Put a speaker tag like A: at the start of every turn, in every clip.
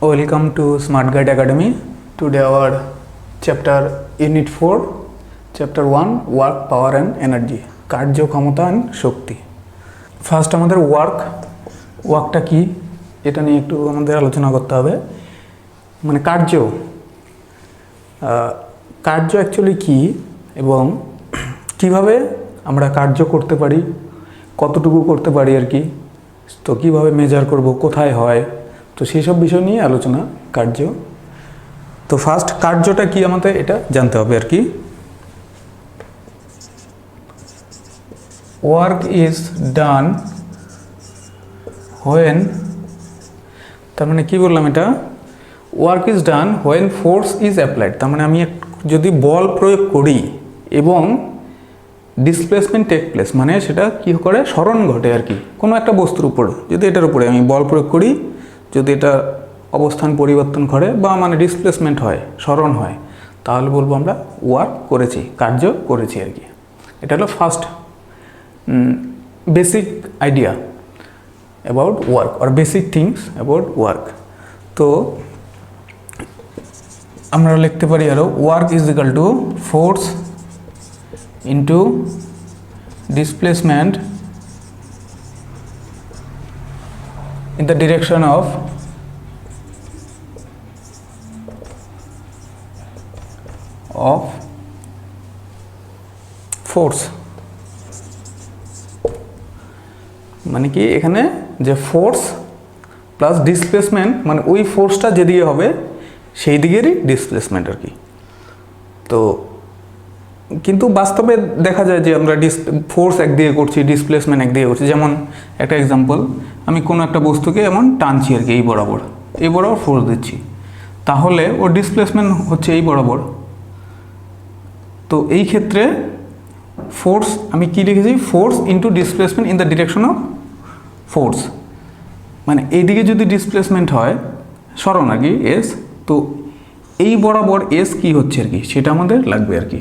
A: Welcome to Smart Guide Academy. Today our chapter Unit 4, Chapter 1, Work, Power and Energy. কার্য ক্ষমতা and Shakti. First আমাদের ওয়ার্কটা কি এটা নিয়ে একটু আমাদের আলোচনা করতে হবে। মানে কার্য অ্যাকচুয়ালি কি এবং কিভাবে আমরা কার্য করতে পারি, কতটুকু করতে পারি আর কি, তো কিভাবে মেজার করব, কোথায় হয়, তো সেই সব বিষয় নিয়ে আলোচনা কার্য। তো ফার্স্ট কার্যটা কি আমাদের এটা জানতে হবে আর কি। ওয়ার্ক ইজ ডান হোয়েন, তার মানে কি বললাম এটা, work is done when force is applied. তার মানে আমি যদি বল প্রয়োগ করি এবং ডিসপ্লেসমেন্ট টেক প্লেস, মানে সেটা কি করে, সরণ ঘটে আর কি, কোনো একটা বস্তুর উপর। যদি এটার উপরে আমি বল প্রয়োগ করি, যদি এটা অবস্থান পরিবর্তন করে বা মানে ডিসপ্লেসমেন্ট হয়, সরণ হয়, তাহলে বলবো আমরা ওয়ার্ক করেছি, কার্য করেছি আর কি। এটা হলো first basic idea about work or basic things about work. তো আমরা লিখতে পারি আরও, work is equal to force into displacement in the direction of force। মানে কি এখানে যে ফোর্স প্লাস ডিসপ্লেসমেন্ট, মানে ওই ফোর্সটা যেদিকে হবে সেই দিকেরই ডিসপ্লেসমেন্ট আর কি। তো কিন্তু বাস্তবে দেখা যায় যে আমরা ফোর্স একদিকে করছি, ডিসপ্লেসমেন্ট একদিকে করছি। যেমন একটা এক্সাম্পল, আমি কোনো একটা বস্তুকে এমন টানছি আর কি, এই বরাবর ফোর্স দিচ্ছি, তাহলে ওর ডিসপ্লেসমেন্ট হচ্ছে এই বরাবর। তো এই ক্ষেত্রে ফোর্স আমি কি লিখেছি, force into displacement in the direction of force. মানে এইদিকে যদি ডিসপ্লেসমেন্ট হয়, সরণ আর কি এস, তো এই বরাবর এস কি হচ্ছে আর কি, সেটা আমাদের লাগবে আর কি।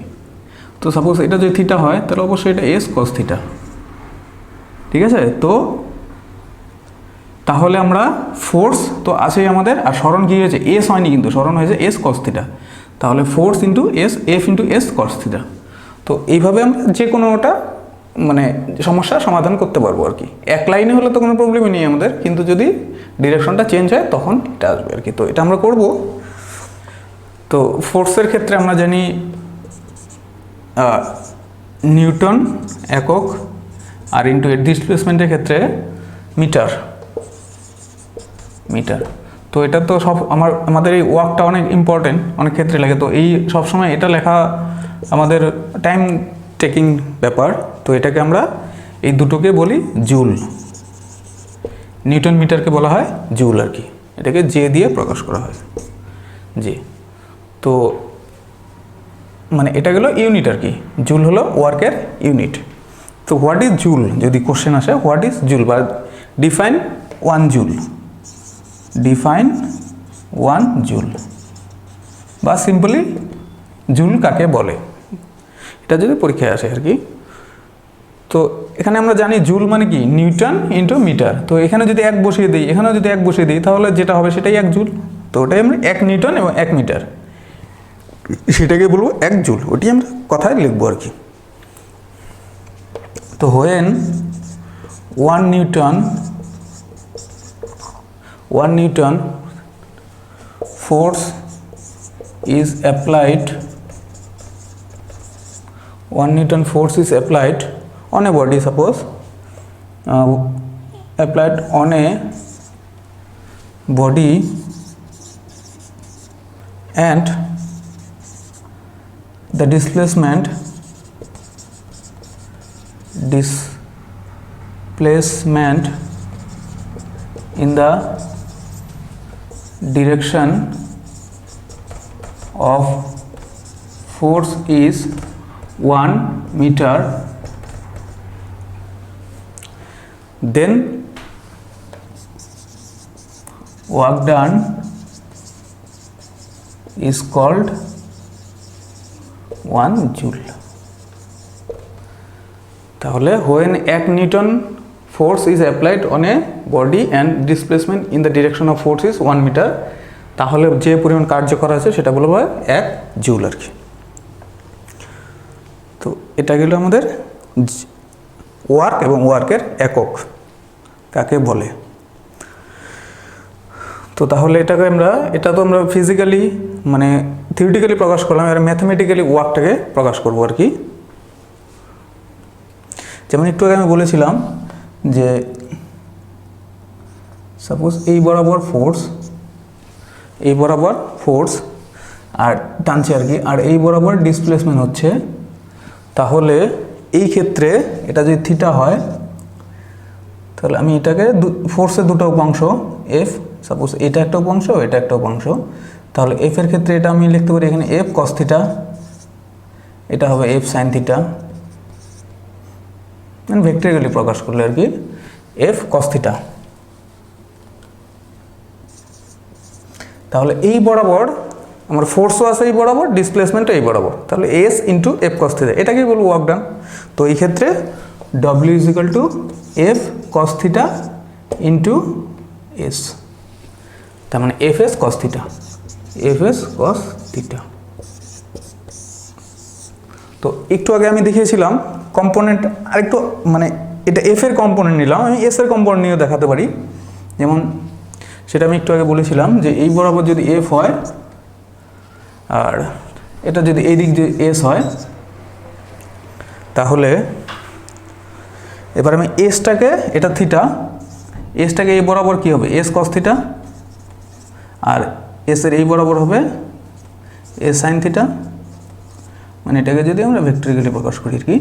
A: তো সাপোজ এটা যদি থিটা হয়, তাহলে অবশ্যই এটা এস কস থিটা, ঠিক আছে। তো তাহলে আমরা ফোর্স তো আছেই আমাদের, আর সরণ কী হয়েছে, এস হয়নি কিন্তু, সরণ হয়েছে এস কস থিটা, তাহলে force into S, F into S cos theta. তো এইভাবে আমরা যে কোনোটা মানে সমস্যার সমাধান করতে পারবো আর কি। এক লাইনে হলে তো কোনো প্রবলেমই নেই আমাদের, কিন্তু যদি ডিরেকশনটা চেঞ্জ হয় তখন এটা আসবে আর কি। তো এটা আমরা করব। তো ফোর্সের ক্ষেত্রে আমরা জানি নিউটন একক, আর ইন্টু এর ডিসপ্লেসমেন্টের ক্ষেত্রে মিটার। তো এটা তো সব আমাদের এই ওয়ার্কটা অনেক ইম্পর্টেন্ট, অনেক ক্ষেত্রে লাগে। তো এই সবসময় এটা লেখা আমাদের টাইম টেকিং ব্যাপার। তো এটাকে আমরা এই দুটোকে বলি জুল, নিউটন মিটারকে বলা হয় জুল আর কি। এটাকে জে দিয়ে প্রকাশ করা হয়, জে। তো মানে এটা গেল ইউনিট আর কি, জুল হলো ওয়ার্কের ইউনিট। তো হোয়াট ইজ জুল যদি কোশ্চেন আসে, হোয়াট ইজ জুল বা ডিফাইন ওয়ান জুল, বা সিম্পলি জুল কাকে বলে, এটা যদি পরীক্ষায় আসে আর কি। তো এখানে আমরা জানি জুল মানে কি, নিউটন ইন্টু মিটার। তো এখানে যদি এক বসিয়ে দিই, এখানেও যদি এক বসিয়ে দিই, তাহলে যেটা হবে সেটাই এক জুল। তো ওটাই আমরা 1 নিউটন এবং 1 মিটার, সেটাকে বলবো 1 জুল, ওটি আমরা কথায় লিখবো আর কি। তো when 1 Newton force is applied, 1 Newton force is applied on a body, suppose applied on a body, and the displacement in the direction of force is 1 meter, then work done is called 1 joule। তাহলে when 1 Newton force is applied on a body and displacement in the direction of force is 1 meter, তাহলে যে পরিমাণ কার্য করা আছে সেটা বলবো 1 joule আর কি। তো এটা গেল আমাদের ওয়ার্ক এবং ওয়ার্কের একক কাকে বলে। তো তাহলে এটা তো আমরা ফিজিক্যালি মানে থিওরিটিক্যালি প্রকাশ করলাম, আর ম্যাথমেটিক্যালি ওয়ার্কটাকে প্রকাশ করবো আর কি। যেমন একটু আগে আমি বলেছিলাম যে সাপোজ এই বরাবর ফোর্স আর টানছে আর কি, আর এই বরাবর ডিসপ্লেসমেন্ট হচ্ছে, তাহলে এই ক্ষেত্রে এটা যদি থিটা হয় তাহলে আমি এটাকে ফোর্সের দুটো উপাংশ এফ, সাপোজ এটা একটা উপাংশ এটা একটা উপাংশ, তাহলে এফ এর ক্ষেত্রে এটা আমি লিখতে পারি এখানে এফ কস থিটা, এটা হবে এফ সাইন থিটা, মানে ভেক্টরিক্যালি প্রকাশ করলে আর কি এফ কস থিটা। তাহলে এই বরাবর আমার ফোর্সও আছে এই বরাবর, ডিসপ্লেসমেন্টও এই বরাবর, তাহলে S into F cos theta, এটাকেই বলবো ওয়ার্ক ডান। তো এই ক্ষেত্রে W is equal two F cos theta into S, তার মানে F S cos theta, F S cos theta. তো একটু আগে আমি দেখিয়েছিলাম কম্পোনেন্ট, আরেকটু মানে এটা এফ এর কম্পোনেন্ট নিলাম, আমি এস এর কম্পোনেন্ট নিয়েও দেখাতে পারি। যেমন সেটা আমি একটু আগে বলেছিলাম যে এই বরাবর যদি এফ হয় আর এটা যদি এই দিক যদি এস হয়, তাহলে এবার আমি এসটাকে, এটা থিটা, এসটাকে এই বরাবর কী হবে এস কস থিটা, আর এসের এই বরাবর হবে এস সাইন থিটা, মানে এটাকে যদি আমরা ভেক্টরিক্যালি প্রকাশ করি আর কি।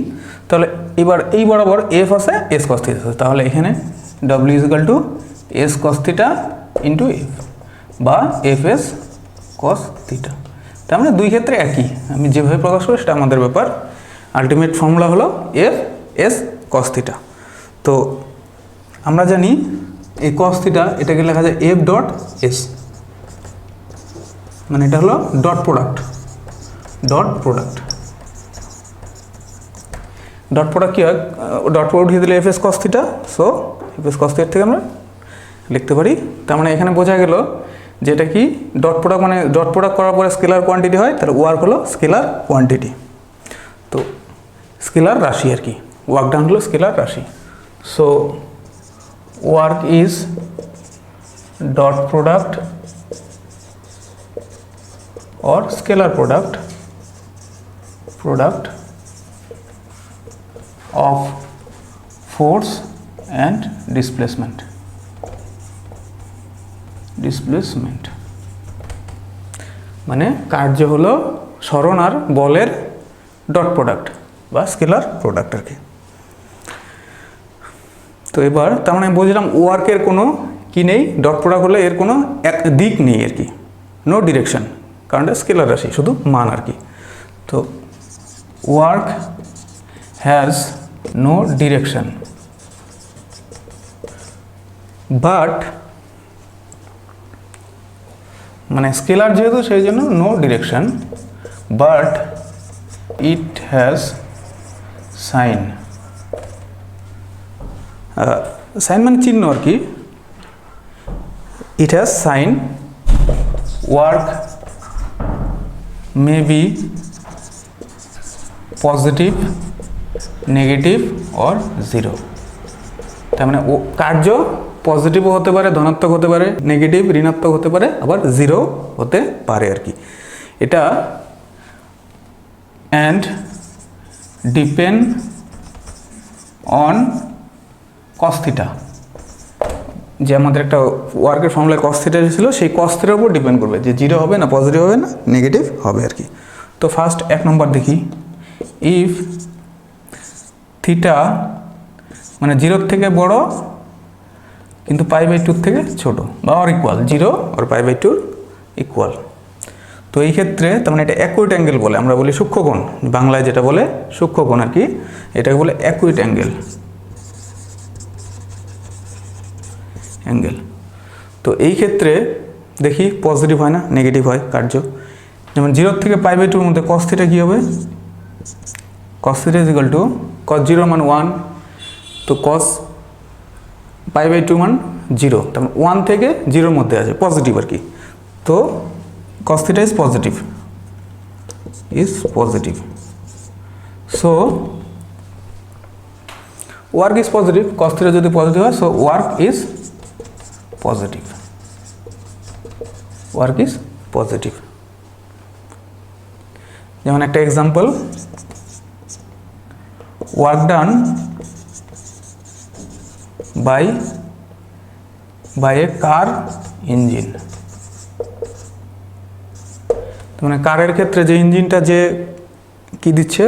A: তাহলে এবার এই বরাবর এফ আছে এস কস থিটা, তাহলে এখানে W is equal two S cos theta into F বা এফ এস কস থিটা। তার মানে দুই ক্ষেত্রে একই, আমি যেভাবে প্রকাশ করি সেটা আমাদের ব্যাপার। আলটিমেট ফর্মুলা হলো এফ এস কস থিটা। তো আমরা জানি এই কস থিটা এটাকে লেখা যায় এফ ডট এস, মানে এটা হলো ডট প্রোডাক্ট কী হয়, ডট প্রোডাক্ট দিয়ে দিলে F S cos theta, so F S কস থিটার থেকে আমরা লিখতে পারি। তার মানে এখানে বোঝা গেল যে এটা কি ডট প্রোডাক্ট, মানে ডট প্রোডাক্ট করার পরে স্কেলার কোয়ান্টিটি হয়, তাহলে ওয়ার্ক হলো স্কেলার কোয়ান্টিটি। তো স্কেলার রাশি আর কি, ওয়ার্ক ডান হলো স্কেলার রাশি। So work is dot product or scalar product of force and displacement মানে কার্য হলো সরণ আর বলের ডট প্রোডাক্ট বা স্কেলার প্রোডাক্ট আর কি। তো এবার তার মানে বুঝলাম ওয়ার্কের কোনো কি নেই, ডট প্রোডাক্ট হলে এর কোনো এক দিক নেই আর কি, নো ডিরেকশন, কারণ এটা স্কেলার রাশি, শুধু মান আর কি। তো work has no direction but, মানে স্কেলার যেহেতু সেই জন্য no direction, but it has sign, sign মানে চিহ্ন আর কি, it has sign, work may be positive, negative or zero। তার মানে ও কার্য পজিটিভও হতে পারে, ধনাত্মক হতে পারে, নেগেটিভ ঋণাত্মক হতে পারে, আবার জিরো হতে পারে আর কি। এটা and depend on cos theta, যে আমাদের একটা ওয়ার্কের ফর্মুলায় কস থিটা ছিল, সেই কস থিটার উপর ডিপেন্ড করবে যে জিরো হবে না পজিটিভ হবে না নেগেটিভ হবে আর কি। তো ফার্স্ট 1 নম্বর দেখি, ইফ থিটা মানে 0 থেকে বড় কিন্তু π/2 থেকে ছোট বা অর ইকুয়াল, 0 আর π/2 ইকুয়াল, তো এই ক্ষেত্রে তার মানে এটা অ্যাকুইট অ্যাঙ্গেল বলে, আমরা বলি সূক্ষ্মকোণ, বাংলায় যেটা বলে সূক্ষ্মকোণ আর কি, এটাকে বলে অ্যাকুইট অ্যাঙ্গেল। তো এই ক্ষেত্রে দেখি পজিটিভ হয় না নেগেটিভ হয় কার্য, যেমন 0 থেকে π/2 মধ্যে cos থিটা কী হবে, cos theta is equal two cos 0 মান 1, তো cos π/2 মান 0, তার মানে 1 থেকে 0 মধ্যে আছে পজিটিভ আর কি, তো cos theta is positive, so work is positive, cos theta যদি পজিটিভ হয়, so work is positive. যেমন একটা example, work done by a car engine. মানে কারের ক্ষেত্রে যে ইঞ্জিনটা যে কি দিচ্ছে,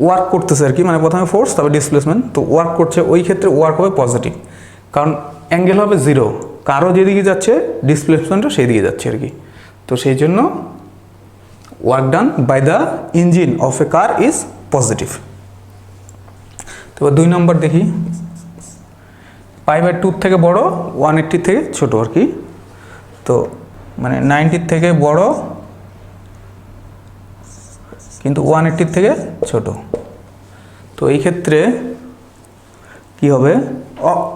A: ওয়ার্ক করতেছে আর কি, মানে প্রথমে ফোর্স তারপর ডিসপ্লেসমেন্ট, তো ওয়ার্ক করছে, ওই ক্ষেত্রে ওয়ার্ক হবে পজিটিভ, কারণ অ্যাঙ্গেল হবে জিরো, কারও যেদিকে যাচ্ছে ডিসপ্লেসমেন্টও সেই দিকে যাচ্ছে আর কি। তো সেই জন্য work done by the engine of a car is positive. তো 2 নম্বর দেখি, π/2 থেকে বড়, 180 থেকে ছোট আর কি। তো মানে 90 থেকে বড় কিন্তু 180 থেকে ছোট। তো এই ক্ষেত্রে কি হবে,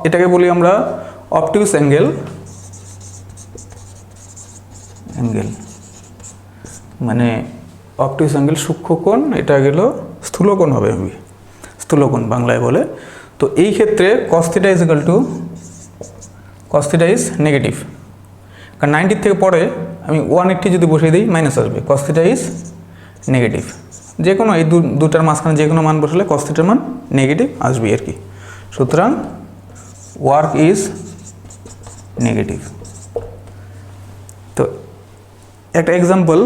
A: এটাকে বলি আমরা অবটিউস অ্যাঙ্গেল, মানে অবটিউস অ্যাঙ্গেল সূক্ষ্ম কোণ, এটা গেল স্থূলকোণ হবে, স্থূলকোণ বাংলায় বলে। তো এই ক্ষেত্রে cos theta is নেগেটিভ, কারণ 90 থেকে পরে আমি 180 যদি বসিয়ে দিই মাইনাস আসবে, cos theta is নেগেটিভ। যে কোনো এই দুটার মাঝখানে যে কোনো মান বসালে cos theta মান নেগেটিভ আসবে আর কি। সুতরাং ওয়ার্ক ইজ নেগেটিভ। তো একটা example,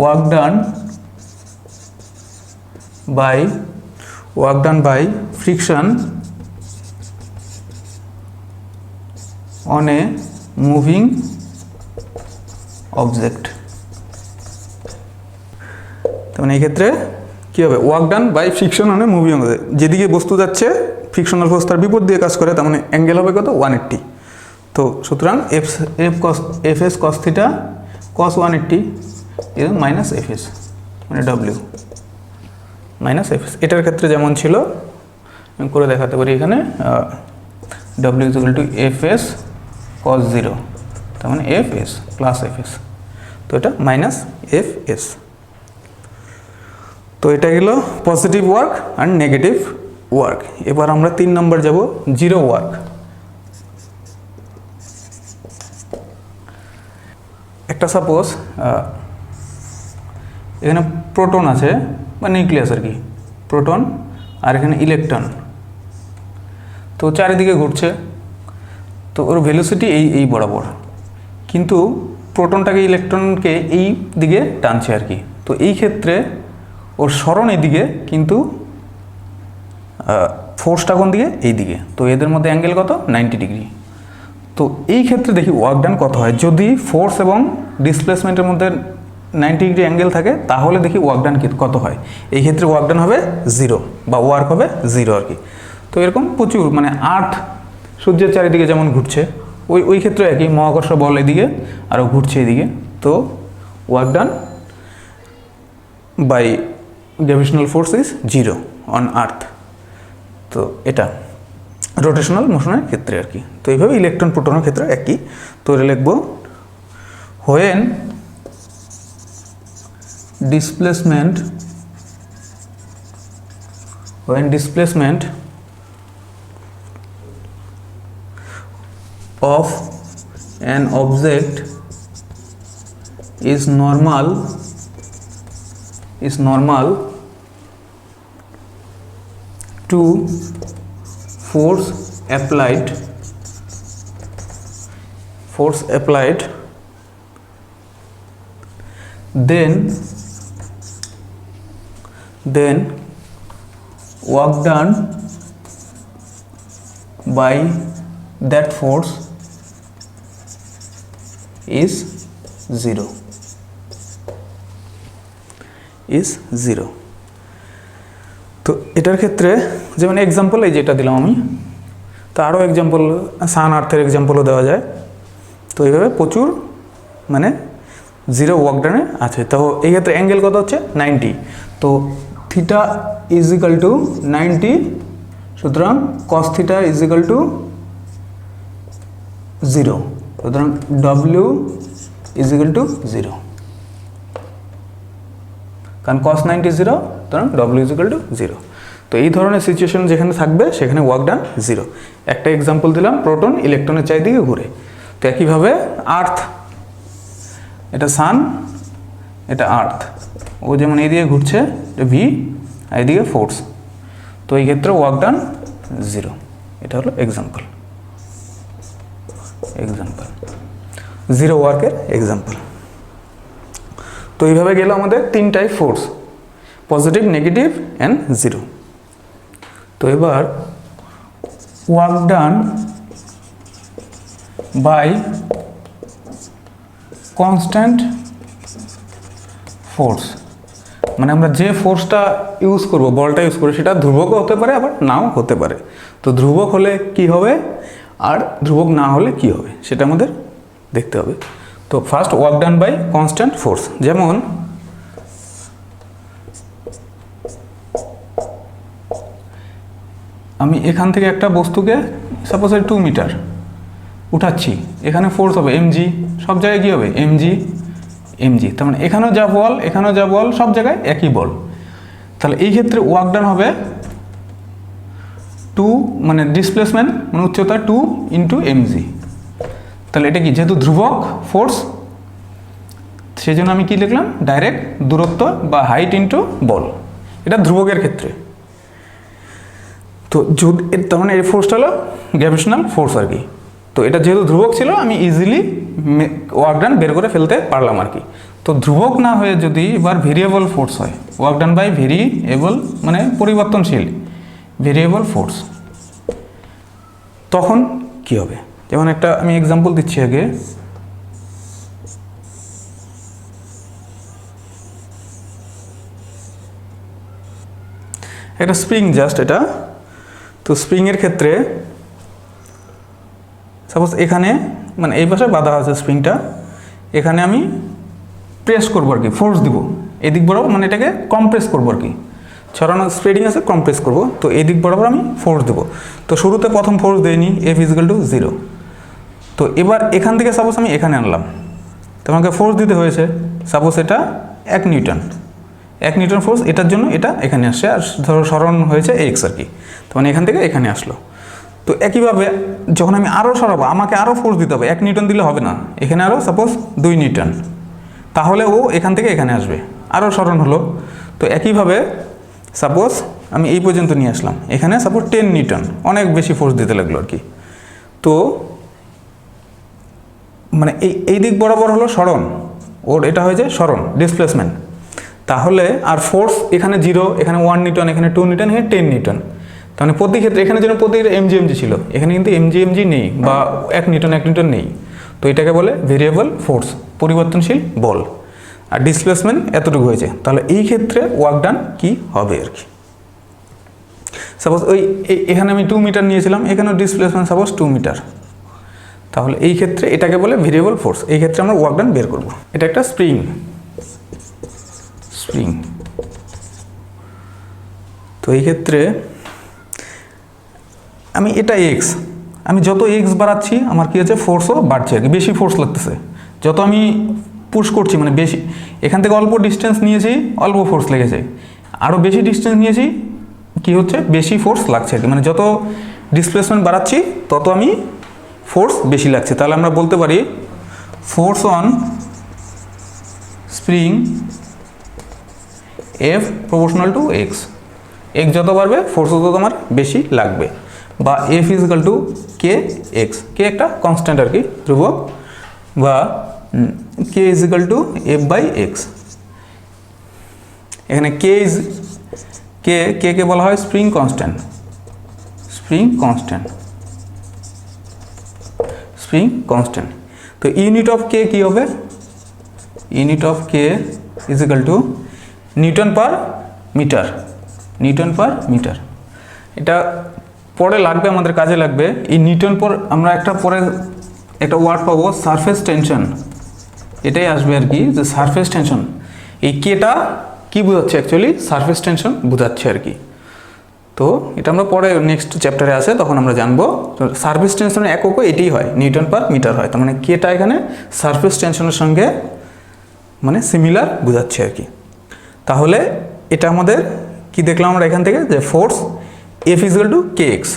A: work done by friction on a moving object. মানে এই ক্ষেত্রে কী হবে, work done by friction on a moving object, যেদিকে বস্তু যাচ্ছে ফ্রিকশনাল ফোর্স তার বিপরীত দিয়ে কাজ করে, তার মানে অ্যাঙ্গেল হবে কত, 180। তো সুতরাং fs cos theta cos 180 এবং মাইনাস fs, মানে w মাইনাস fs। এটার ক্ষেত্রে যেমন ছিল আমি করে দেখাতে পারি এখানে, w is equal to fs cos 0, তার মানে fs প্লাস fs, তো এটা মাইনাস fs। তো এটা গেল পজিটিভ ওয়ার্ক আর নেগেটিভ ওয়ার্ক। এবার আমরা 3 নম্বর যাব, জিরো ওয়ার্ক। একটা সাপোজ এখানে প্রোটন আছে বা নিউক্লিয়াস আর কি, প্রোটন আর এখানে ইলেকট্রন, তো চারিদিকে ঘুরছে, তো ওর ভেলোসিটি এই বরাবর, কিন্তু প্রোটনটাকে ইলেকট্রনকে এই দিকে টানছে আর কি। তো এই ক্ষেত্রে ওর সরণ এইদিকে, কিন্তু ফোর্সটা কোন দিকে, এই দিকে। তো এদের মধ্যে অ্যাঙ্গেল কত, 90 ডিগ্রি। তো এই ক্ষেত্রে দেখি ওয়ার্ক ডান কত হয়, যদি ফোর্স এবং ডিসপ্লেসমেন্টের মধ্যে 90 ডিগ্রি অ্যাঙ্গেল থাকে, তাহলে দেখি ওয়ার্ক ডান কত হয়। এই ক্ষেত্রে ওয়ার্ক ডান হবে 0 বা ওয়ার্ক হবে 0 আর কি। তো এরকম প্রচুর, মানে আর্থ সূর্যের চারিদিকে যেমন ঘুরছে, ওই ক্ষেত্রে একই, মহাকর্ষ বল এদিকে আরও ঘুরছে এদিকে। তো work done by gravitational force is 0 on earth. তো এটা রোটেশনাল মোশনের ক্ষেত্রে আর কি। তো এইভাবে ইলেকট্রন প্রোটনের ক্ষেত্রে একই। তো এটা লিখব, when displacement of an object is normal to force applied then work done by that force is 0. তো এটার ক্ষেত্রে যেমন এক্সাম্পল এই যেটা দিলাম আমি, তো আরও এক্সাম্পল সান আর্থের এক্সাম্পলও দেওয়া যায়। তো এইভাবে প্রচুর মানে 0 ওয়ার্ক ডানে আছে। তো এই ক্ষেত্রে অ্যাঙ্গেল কত হচ্ছে, 90। তো থিটা ইজ ইকাল টু 90, সুতরাং cos theta is equal two 0, সুতরাং W ইজ ইকুয়াল টু 0, কারণ cos 90 0, সুতরাং W ইজ ইকুয়াল টু 0। তো এই ধরনের সিচুয়েশন যেখানে থাকবে সেখানে ওয়ার্ক ডান 0। একটা এক্সাম্পল দিলাম, প্রোটন ইলেকট্রনের চারিদিকে ঘুরে। তো একইভাবে আর্থ, এটা সান, এটা আর্থ, ও যেমন এইদিকে ঘুরছে ভি, আর এইদিকে ফোর্স, তো এই ক্ষেত্রে ওয়ার্ক ডান 0। এটা হলো এক্সাম্পল, 0 ওয়ার্কের এক্সাম্পল। তো এইভাবে গেল আমাদের 3 type force, positive, negative and 0। তো এবার work done by constant force, মানে আমরা যে ফোর্সটা ইউজ করব, বলটা ইউজ করবো, সেটা ধ্রুবকও হতে পারে আবার নাও হতে পারে। তো ধ্রুবক হলে কি হবে আর ধ্রুবক না হলে কি হবে সেটা আমাদের দেখতে হবে। তো first work done by constant force, যেমন আমি এখান থেকে একটা বস্তুকে সাপোজ 2 মিটার উঠাচ্ছি, এখানে ফোর্স হবে mg, সব জায়গায় কী হবে mg, তার মানে এখানেও যা বল এখানেও যা বল সব জায়গায় একই বল। তাহলে এই ক্ষেত্রে ওয়ার্ক ডান হবে 2, মানে ডিসপ্লেসমেন্ট মানে উচ্চতা 2 ইন্টু mg। তাহলে এটা কি, যেহেতু ধ্রুবক ফোর্স সেই জন্য আমি কি লিখলাম, ডাইরেক্ট দূরত্ব বা হাইট ইন্টু বল, এটা ধ্রুবকের ক্ষেত্রে। তো যদি তার মানে এই ফোর্সটা হলো গ্র্যাভিটেশনাল ফোর্স আর কি। তো এটা যেহেতু ধ্রুবক ছিল আমি ইজিলি ওয়ার্ক ডান বের করে ফেলতে পারলাম আর কি। তো ধ্রুবক না হয়ে যদি এবার ভেরিয়েবল ফোর্স হয়, ওয়ার্ক ডান বাই ভেরিয়েবল মানে পরিবর্তনশীল ভেরিয়েবল ফোর্স, তখন কি হবে? যেমন একটা আমি এক্সাম্পল দিচ্ছি আগে। একটা স্প্রিং জাস্ট এটা, তো স্প্রিংয়ের ক্ষেত্রে সাপোজ এখানে মানে এই পাশে বাঁধা আছে স্প্রিংটা, এখানে আমি প্রেস করবো আর কি, ফোর্স দিব এদিক বরাবর, মানে এটাকে কম্প্রেস করবো আর কি, ছড়ানো স্প্রেডিং আছে কম্প্রেস করব। তো এই দিক বরাবর আমি ফোর্স দেবো। তো শুরুতে প্রথম ফোর্স দেয়নি, F ইজিক্যাল টু 0। তো এবার এখান থেকে সাপোজ আমি এখানে আনলাম, তো আমাকে ফোর্স দিতে হয়েছে, সাপোজ এটা 1 নিউটন, 1 নিউটন ফোর্স, এটার জন্য এটা এখানে আসছে, আর ধরো সরণ হয়েছে x আর কি, তো মানে এখান থেকে এখানে আসলো। তো একইভাবে যখন আমি আরও সরাবো আমাকে আরও ফোর্স দিতে হবে, 1 নিউটন দিলে হবে না, এখানে আরও সাপোজ 2 নিউটন, তাহলে ও এখান থেকে এখানে আসবে, আরও সরণ হলো। তো একইভাবে সাপোজ আমি এই পর্যন্ত নিয়ে আসলাম, এখানে সাপোজ 10 নিউটন, অনেক বেশি ফোর্স দিতে লাগলো আর কি। তো মানে এই দিক বরাবর হলো সরণ, ওর এটা হয়েছে সরণ ডিসপ্লেসমেন্ট। তাহলে আর ফোর্স এখানে 0, এখানে 1 নিউটন, এখানে 2 নিউটন, এখানে 10 নিউটন, তাহলে প্রতি ক্ষেত্রে এখানে যেন প্রতি mg ছিল, এখানে কিন্তু mg নেই, বা 1 নিউটন নেই। তো এটাকে বলে ভেরিয়েবল ফোর্স, পরিবর্তনশীল বল, আর ডিসপ্লেসমেন্ট এতটুকু হয়েছে। তাহলে এই ক্ষেত্রে ওয়ার্ক ডান কি হবে আর কি। সাপোজ এখানে আমি 2 মিটার নিয়েছিলাম, এখানেও ডিসপ্লেসমেন্ট সাপোজ 2 মিটার, তাহলে এই ক্ষেত্রে এটাকে বলে ভেরিয়েবল ফোর্স। এই ক্ষেত্রে আমরা ওয়ার্ক ডান বের করব। এটা একটা স্প্রিং, তো এই ক্ষেত্রে আমি এটা এক্স, আমি যত এক্স বাড়াচ্ছি আমার কি হচ্ছে, ফোর্সও বাড়ছে আর কি, বেশি ফোর্স লাগতেছে। যত আমি পুশ করছি মানে বেশি, এখান থেকে অল্প ডিস্টেন্স নিয়েছি অল্প ফোর্স লেগেছে, আরও বেশি ডিস্টেন্স নিয়েছি কি হচ্ছে, বেশি ফোর্স লাগছে আর কি। মানে যত ডিসপ্লেসমেন্ট বাড়াচ্ছি তত আমি ফোর্স বেশি লাগছে। তাহলে আমরা বলতে পারি force on spring F proportional to X, X যত বাড়বে ফোর্স তত তোমার বেশি লাগবে, বা F equal to K X, K একটা কনস্ট্যান্ট আর কি, ধ্রুবক, বা K equal to F by X. এখানে কে বলা হয় স্প্রিং কনস্ট্যান্ট, তো ইউনিট অফ কে কি হবে, unit of K equal to newton per metre. এটা পরে লাগবে, আমাদের কাজে লাগবে। এই নিউটন পর আমরা পরে একটা ওয়ার্ড পাবো সারফেস টেনশন, এটাই আসবে আর কি, যে সারফেস টেনশন। এই কেটা কি বোঝাচ্ছে, অ্যাকচুয়ালি সারফেস টেনশন বোঝাচ্ছে আর কি। তো তো এটা আমরা পরে নেক্সট চ্যাপ্টারে আসে তখন আমরা জানবো। তো সারফেস টেনশনের এককও এটাই হয়, নিউটন পার মিটার হয়। তার মানে কেটা এখানে সারফেস টেনশনের সঙ্গে মানে সিমিলার বোঝাচ্ছে আর কি। তাহলে এটা আমাদের কি দেখলাম আমরা এখান থেকে, যে force F equal to K x.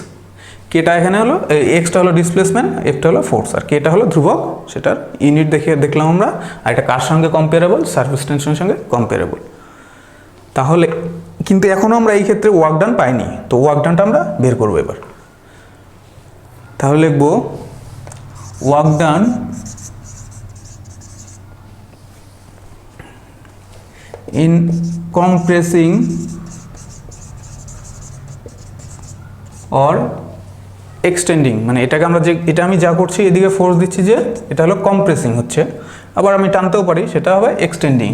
A: কেটা এখানে হলো, এক্সটা হলো ডিসপ্লেসমেন্ট, এফটা হলো ফোর্স, আর কেটা হলো ধ্রুবক, সেটার ইউনিট দেখলাম আমরা। আর এটা কার সঙ্গে কম্পেয়ারেবল? সারফেস টেনশনের সঙ্গে কম্পেয়ারেবল। তাহলে কিন্তু এখনও আমরা এই ক্ষেত্রে ওয়ার্ক ডান পাইনি, তো ওয়ার্ক ডানটা আমরা বের করবো এবার। তাহলে লিখবো work done in compressing or extending, মানে এটাকে আমরা এটা আমি যা করছি এদিকে ফোর্স দিচ্ছি, যে এটা হলো কম্প্রেসিং হচ্ছে, আবার আমি টানতেও পারি, সেটা হবে extending.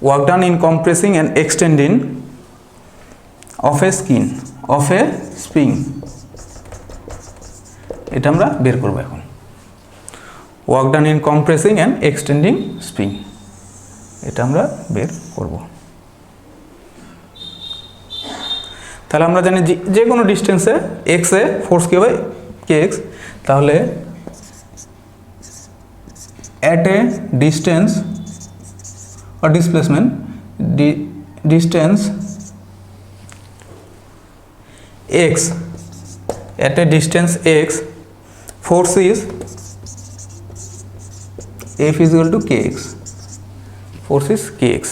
A: Work done in compressing and extending of a spring, এটা আমরা বের করবো এখন। Work done in compressing and extending spring, এটা আমরা বের করব। তাহলে আমরা জানি যে কোনো ডিস্টেন্সে এক্সে ফোর্স কি হবে? কে এক্স। তাহলে at a distance or displacement distance x, at a distance x, force is F is equal to kx, force is kx।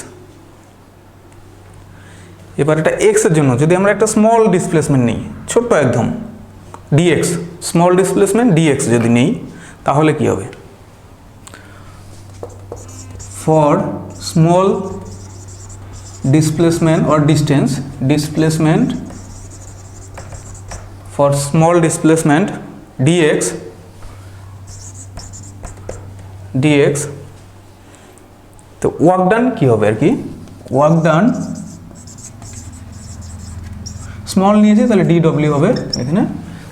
A: এবার এটা x এর জন্য যদি আমরা একটা স্মল ডিসপ্লেসমেন্ট নিই, ছোট্ট একদম dx, স্মল ডিসপ্লেসমেন্ট dx যদি নেই, তাহলে কি হবে? For small displacement or distance, for small displacement dx, তো ওয়ার্ক ডান কি হবে আর কি? ওয়ার্ক ডান স্মল নিয়েছি, তাহলে dw হবে এখানে।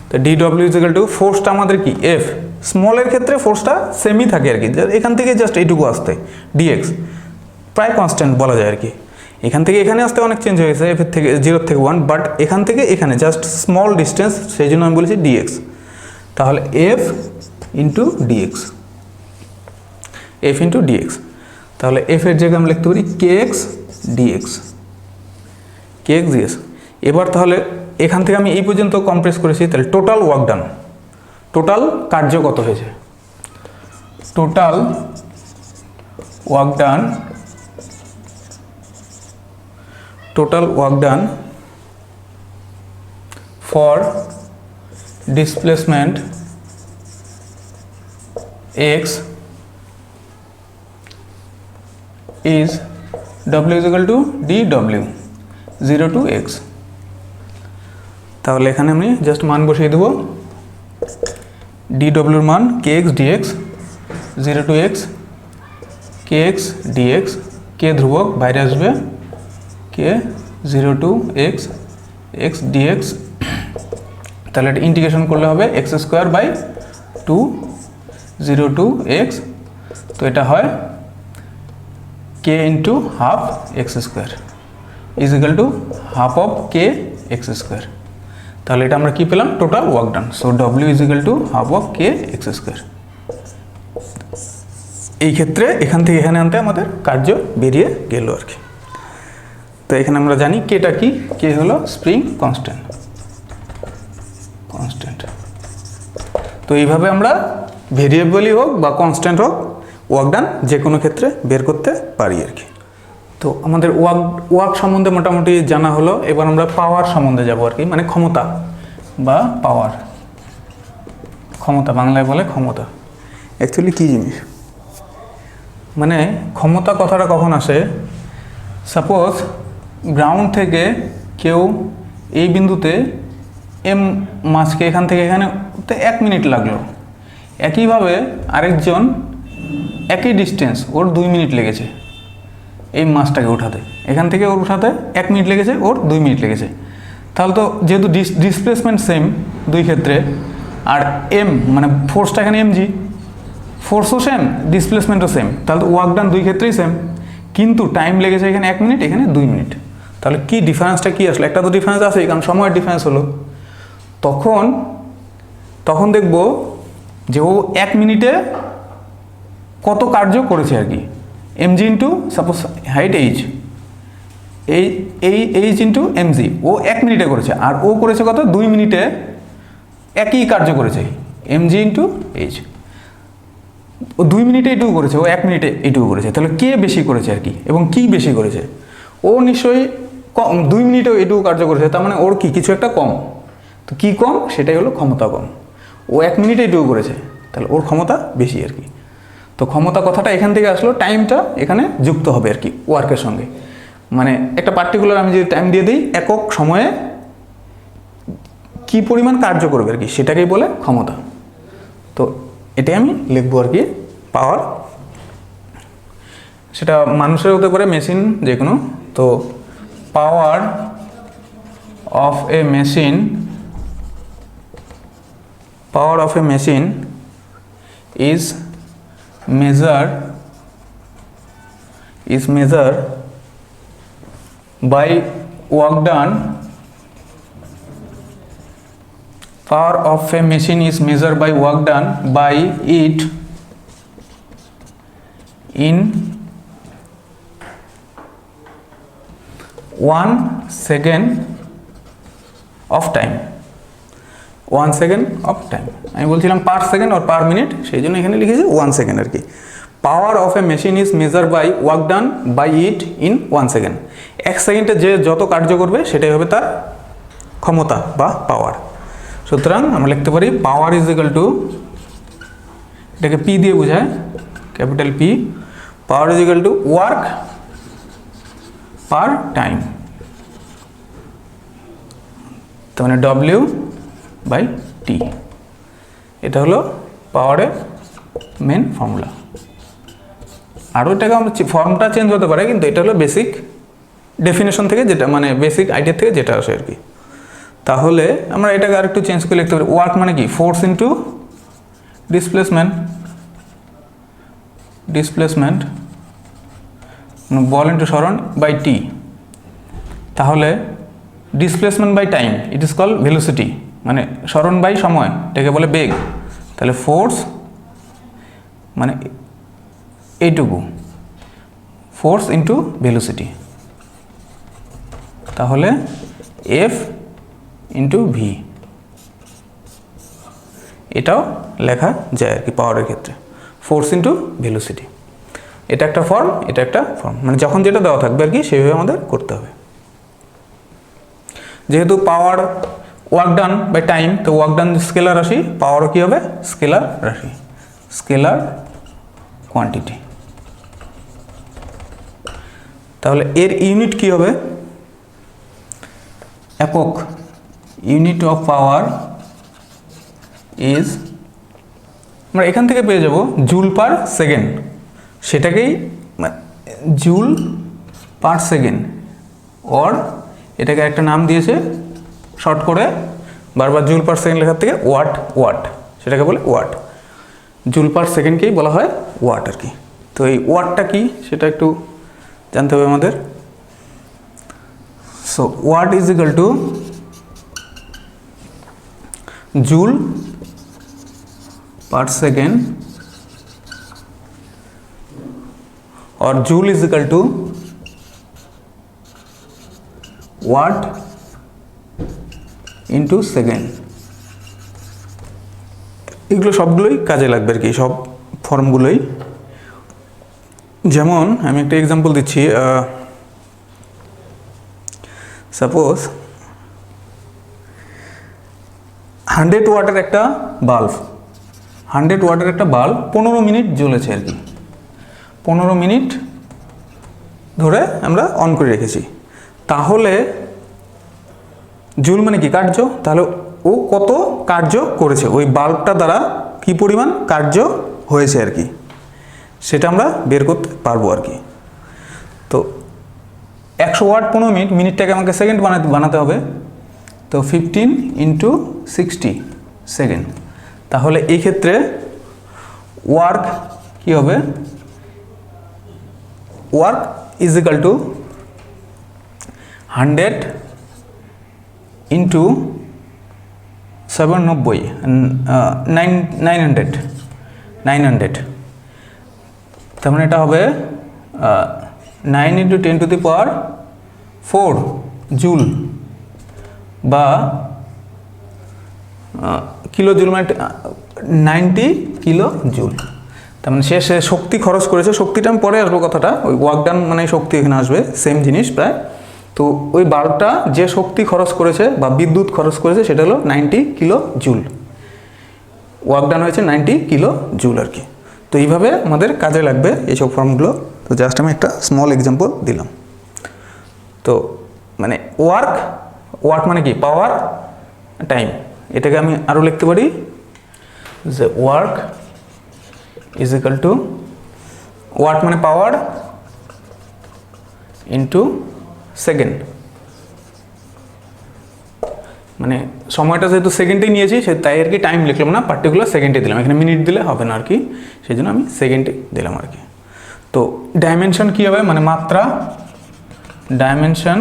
A: তো dw ইজ ইকুয়াল টু ফোর্সটা আমাদের কি? f। স্মলের ক্ষেত্রে ফোর্সটা সেমই থাকে আর কি, এখান থেকে জাস্ট এইটুকু আসতে dx প্রায় কনস্ট্যান্ট বলা যায় আর কি। এখান থেকে এখানে আসতে অনেক চেঞ্জ হয়েছে, এফের থেকে 0 থেকে 1, বাট এখান থেকে এখানে জাস্ট স্মল ডিস্টেন্স, সেই জন্য আমি বলেছি dx। তাহলে f ইন্টু dx, তাহলে f এর জায়গায় আমি লিখতে পারি kx dx। এবার তাহলে এখান থেকে আমি এই পর্যন্ত কম্প্রেস করেছি, তাহলে টোটাল ওয়ার্ক ডান, টোটাল কার্য কত হয়েছে? Total work done for displacement x is w is equal to dw 0 to x। তাহলে এখানে আমি জাস্ট মান বসিয়ে দেব, dw এর মান kx dx 0 to x, kx dx, k ধ্রুবক বাইরে আসবে, k 0 to x, x dx, তাহলে এটা ইন্টিগ্রেশন করলে হবে x square by 2 0 to x, তো এটা হয় k into half x square is equal to half of k x square. তাহলে এটা আমরা কি পেলাম? Total work done. So W is equal to half of k x square. এই ক্ষেত্রে এখান থেকে এখানে আনতে আমাদের কার্য বেরিয়ে গেল আর কি। তো এখানে আমরা জানি কেটা কি, কে হলো স্প্রিং কনস্ট্যান্ট। তো এইভাবে আমরা ভেরিয়েবলই হোক বা কনস্ট্যান্ট হোক ওয়ার্ক ডান যে কোনো ক্ষেত্রে বের করতে পারি আর কি। তো আমাদের ওয়ার্ক সম্বন্ধে মোটামুটি জানা হলো। এবার আমরা পাওয়ার সম্বন্ধে যাব আর কি, মানে ক্ষমতা বা পাওয়ার। ক্ষমতা বাংলায় বলে ক্ষমতা। অ্যাকচুয়ালি কী জিনিস, মানে ক্ষমতা কথাটা কখন আসে? সাপোজ গ্রাউন্ড থেকে কেউ এই বিন্দুতে এম মাছকে এখান থেকে এখানে 1 মিনিট লাগলো, একইভাবে আরেকজন একই ডিস্টেন্স ওর 2 মিনিট লেগেছে এই মাছটাকে উঠাতে, এখান থেকে ওর উঠাতে 1 মিনিট লেগেছে, ওর 2 মিনিট লেগেছে। তাহলে তো যেহেতু ডিসপ্লেসমেন্ট সেম দুই ক্ষেত্রে, আর এম মানে ফোর্সটা এখানে এমজি, ফোর্সও সেম ডিসপ্লেসমেন্টও সেম, তাহলে তো ওয়ার্ক ডান দুই ক্ষেত্রেই সেম। কিন্তু টাইম লেগেছে এখানে 1 মিনিট, এখানে 2 মিনিট। তাহলে কি ডিফারেন্সটা কি আসলো? একটা তো ডিফারেন্স আছেই, কারণ সময়ের ডিফারেন্স হলো। তখন দেখব যে ও 1 মিনিটে কত কার্য করেছে আর কি। mg into suppose height H into MG, ও 1 মিনিটে করেছে, আর ও করেছে কত? 2 মিনিটে একই কার্য করেছে, mg ইন্টু এইচ। ও 2 মিনিটে এইটুকু করেছে, ও 1 মিনিটে এইটুকু করেছে। তাহলে কে বেশি করেছে আর কি, এবং কি বেশি করেছে? ও নিশ্চয়ই কম, 2 মিনিটেও এইটুকু কার্য করেছে, তার মানে ওর কি কিছু একটা কম। তো কি কম? সেটাই হলো ক্ষমতা কম। ও 1 মিনিটে এইটুকু করেছে, তাহলে ওর ক্ষমতা বেশি আর কি। তো ক্ষমতা কথাটা এখান থেকে আসলো, টাইমটা এখানে যুক্ত হবে আর কি ওয়ার্কের সঙ্গে। মানে একটা পার্টিকুলার আমি যদি টাইম দিয়ে দিই, একক সময়ে কি পরিমাণ কার্য করবে আর কি, সেটাকেই বলে ক্ষমতা। তো এটাই আমি লিখবো আর কি, পাওয়ার। সেটা মানুষের হতে পারে, মেশিন, যে কোনো। তো পাওয়ার of a machine, power of a machine is measured by work done. Power of a machine is measured by work done by it in 1 second of time. 1 second of time, আমি বলছিলাম per second আর per minute, সেই জন্য এখানে লিখেছি 1 second আর কি। Power of a machine is measure by work done by it in 1 second. 1 সেকেন্ডে যে যত কার্য করবে সেটাই হবে তার ক্ষমতা বা পাওয়ার। সুতরাং আমরা লিখতে পারি পাওয়ার ইজ ইকুয়াল টু, এটাকে পি দিয়ে বোঝায়, capital P. Power is equal to work per time, তার মানে ডব্লিউ বাই টি। এটা হলো পাওয়ারের মেন ফর্মুলা। আরও এটাকে আমরা ফর্মটা চেঞ্জ হতে পারে, কিন্তু এটা হলো বেসিক ডেফিনেশন থেকে যেটা, মানে বেসিক আইডিয়া থেকে যেটা আসে আর কি। তাহলে আমরা এটাকে আরেকটু চেঞ্জ করে লিখতে পারি, ওয়ার্ক মানে কি? ফোর্স ইন্টু ডিসপ্লেসমেন্ট বল ইন্টু সরণ বাই টি। তাহলে displacement by time, it is call velocity, মানে সরণ বাই সময়, এটাকে বলে বেগ। তাহলে ফোর্স মানে এইটুকু, ফোর্স ইন্টু ভেলোসিটি, তাহলে এফ ইন্টু ভি। এটাও লেখা যায় আর কি পাওয়ারের ক্ষেত্রে, ফোর্স ইন্টু ভেলোসিটি। এটা একটা ফর্ম, এটা একটা ফর্ম, মানে যখন যেটা দেওয়া থাকবে আর কি সেইভাবে আমাদের করতে হবে। যেহেতু পাওয়ার ওয়ার্ক ডান বাই টাইম, তো ওয়ার্ক ডান স্কেলার রাশি, পাওয়ারও কী হবে? স্কেলার রাশি, স্কেলার কোয়ান্টিটি। তাহলে এর ইউনিট কি হবে? একক, ইউনিট অফ পাওয়ার ইজ, আমরা এখান থেকে পেয়ে যাব জুল পার সেকেন্ড, সেটাকেই জুল পার সেকেন্ড, অর এটাকে একটা নাম দিয়েছে শর্ট করে, বারবার জুল পার সেকেন্ড লেখার থেকে ওয়াট, সেটাকে বলে ওয়াট। জুল পার সেকেন্ডকেই বলা হয় ওয়াট আর কি। তো এই ওয়াটটা কি সেটা একটু জানতে হবে আমাদের। So watt is equal to joule per second, और joule is equal to watt into second. এগুলো সবগুলোই কাজে লাগবে আর কি, সব ফর্মগুলোই। যেমন আমি একটা এক্সাম্পল দিচ্ছি, সাপোজ 100 ওয়াটের একটা বাল্ব, 100 ওয়াটের একটা বাল্ব 15 মিনিট জ্বলেছে আর কি, 15 মিনিট ধরে আমরা অন করে রেখেছি। তাহলে জুল মানে কি? কার্য। তাহলে ও কত কার্য করেছে, ওই বাল্বটা দ্বারা কি পরিমাণ কার্য হয়েছে আর কি, সেটা আমরা বের করতে পারবো আর কি। তো 100 ওয়াট 15 মিনিট, মিনিটটাকে আমাকে সেকেন্ড বানাতে হবে, তো 15 ইন্টু 60 সেকেন্ড। তাহলে এই ক্ষেত্রে ওয়ার্ক কি হবে? Work is equal two 100 into 790 900 তার মানে এটা হবে 9 into 10 two the power 4 joule বা কিলো জুল, মানে 90 কিলো জুল। তার মানে সে শক্তি খরচ করেছে, শক্তিটা আমি পরে আসবো কথাটা, ওই ওয়ার্ক ডান মানে শক্তি এখানে আসবে, সেম জিনিস প্রায়। তো ওই বাল্বটা যে শক্তি খরচ করেছে বা বিদ্যুৎ খরচ করেছে সেটা হলো 90 কিলো জুল, ওয়ার্ক ডান হয়েছে 90 কিলো জুল আর কি। তো এইভাবে আমাদের কাজে লাগবে এইসব ফর্মগুলো। তো জাস্ট আমি একটা স্মল এক্সাম্পল দিলাম। তো মানে ওয়ার্ক মানে কি, পাওয়ার, টাইম। এটাকে আমি আরও লিখতে পারি যে work is equal to, watt মানে পাওয়ার ইন্টু সেকেন্ড, মানে সময়টা যেহেতু সেকেন্ডেই নিয়েছি সে তাই আর কি টাইম লিখলাম না, পার্টিকুলার সেকেন্ডে দিলাম, এখানে মিনিট দিলে হবে না আর কি, সেই জন্য আমি সেকেন্ডে দিলাম আর কি। তো ডাইমেনশন কী হবে, মানে মাত্রা, dimension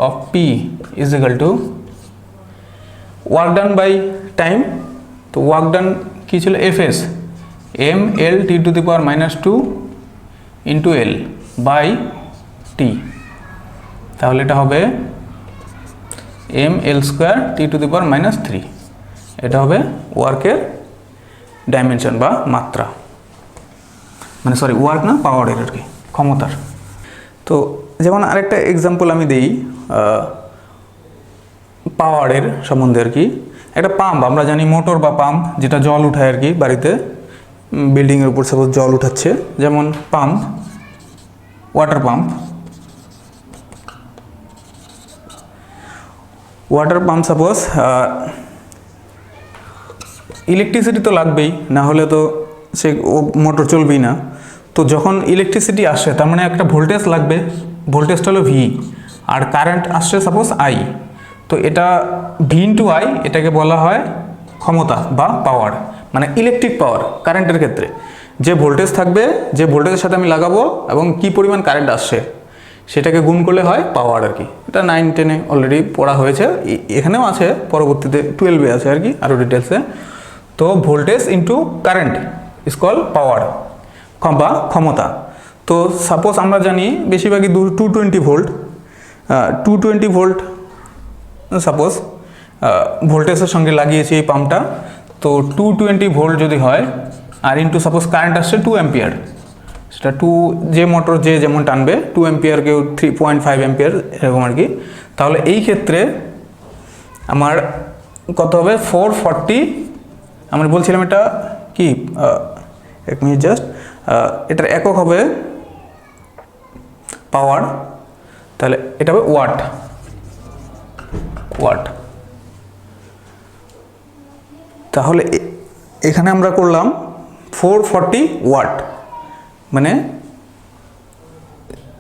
A: of P is equal to work done by time. তো ওয়ার্ক ডান কী ছিল, FS, M L T to the power -2 into L by টি, তাহলে এটা হবে M L square T to the power -3। এটা হবে ওয়ার্কের ডাইমেনশন বা মাত্রা, মানে সরি ওয়ার্ক না, পাওয়ারের আর কি, ক্ষমতার। তো যেমন আরেকটা এক্সাম্পল আমি দিই পাওয়ারের সম্বন্ধে আর কি। একটা পাম্প, আমরা জানি মোটর বা পাম্প, যেটা জল উঠায় আর কি বাড়িতে, বিল্ডিংয়ের উপর সাপোজ জল উঠাচ্ছে, যেমন pump, water pump. Water pump suppose electricity তো লাগবেই, না হলে তো সে মোটর চলবেই না। তো যখন ইলেকট্রিসিটি আসে তার মানে একটা ভোল্টেজ লাগবে, ভোল্টেজটা হলো ভি, আর কারেন্ট আসছে সাপোজ আই। তো এটা ভি ইন্টু আই, এটাকে বলা হয় ক্ষমতা বা পাওয়ার, মানে ইলেকট্রিক পাওয়ার। কারেন্টের ক্ষেত্রে যে ভোল্টেজ থাকবে, যে ভোল্টেজের সাথে আমি লাগাবো এবং কি পরিমাণ কারেন্ট আসছে সেটাকে গুণ করলে হয় পাওয়ার আর কি। এটা 9-10-এ অলরেডি পড়া হয়েছে, এখানেও আছে, পরবর্তীতে 12-এ আছে আর কি আরও ডিটেলসে। তো voltage into current is call power বা ক্ষমতা। তো সাপোজ আমরা জানি বেশিরভাগই 220 ভোল্ট, 220 ভোল্ট সাপোজ ভোল্টেজের সঙ্গে লাগিয়েছি এই পাম্পটা। তো 220 ভোল্ট যদি হয়, আর ইন্টু সাপোজ কারেন্ট আসছে 2 অ্যাম্পিয়ার, সেটা যে মোটর যে যেমন টানবে, 2 অ্যাম্পিয়ার, কেউ 3.5 অ্যাম্পিয়ার এরকম আর কি। তাহলে এই ক্ষেত্রে আমার কত হবে, 440, আমরা বলছিলাম এটা কি, এক মিনিট জাস্ট, এটার একক হবে পাওয়ার, তাহলে এটা হবে ওয়াট। তাহলে এখানে আমরা করলাম 440 ওয়াট, মানে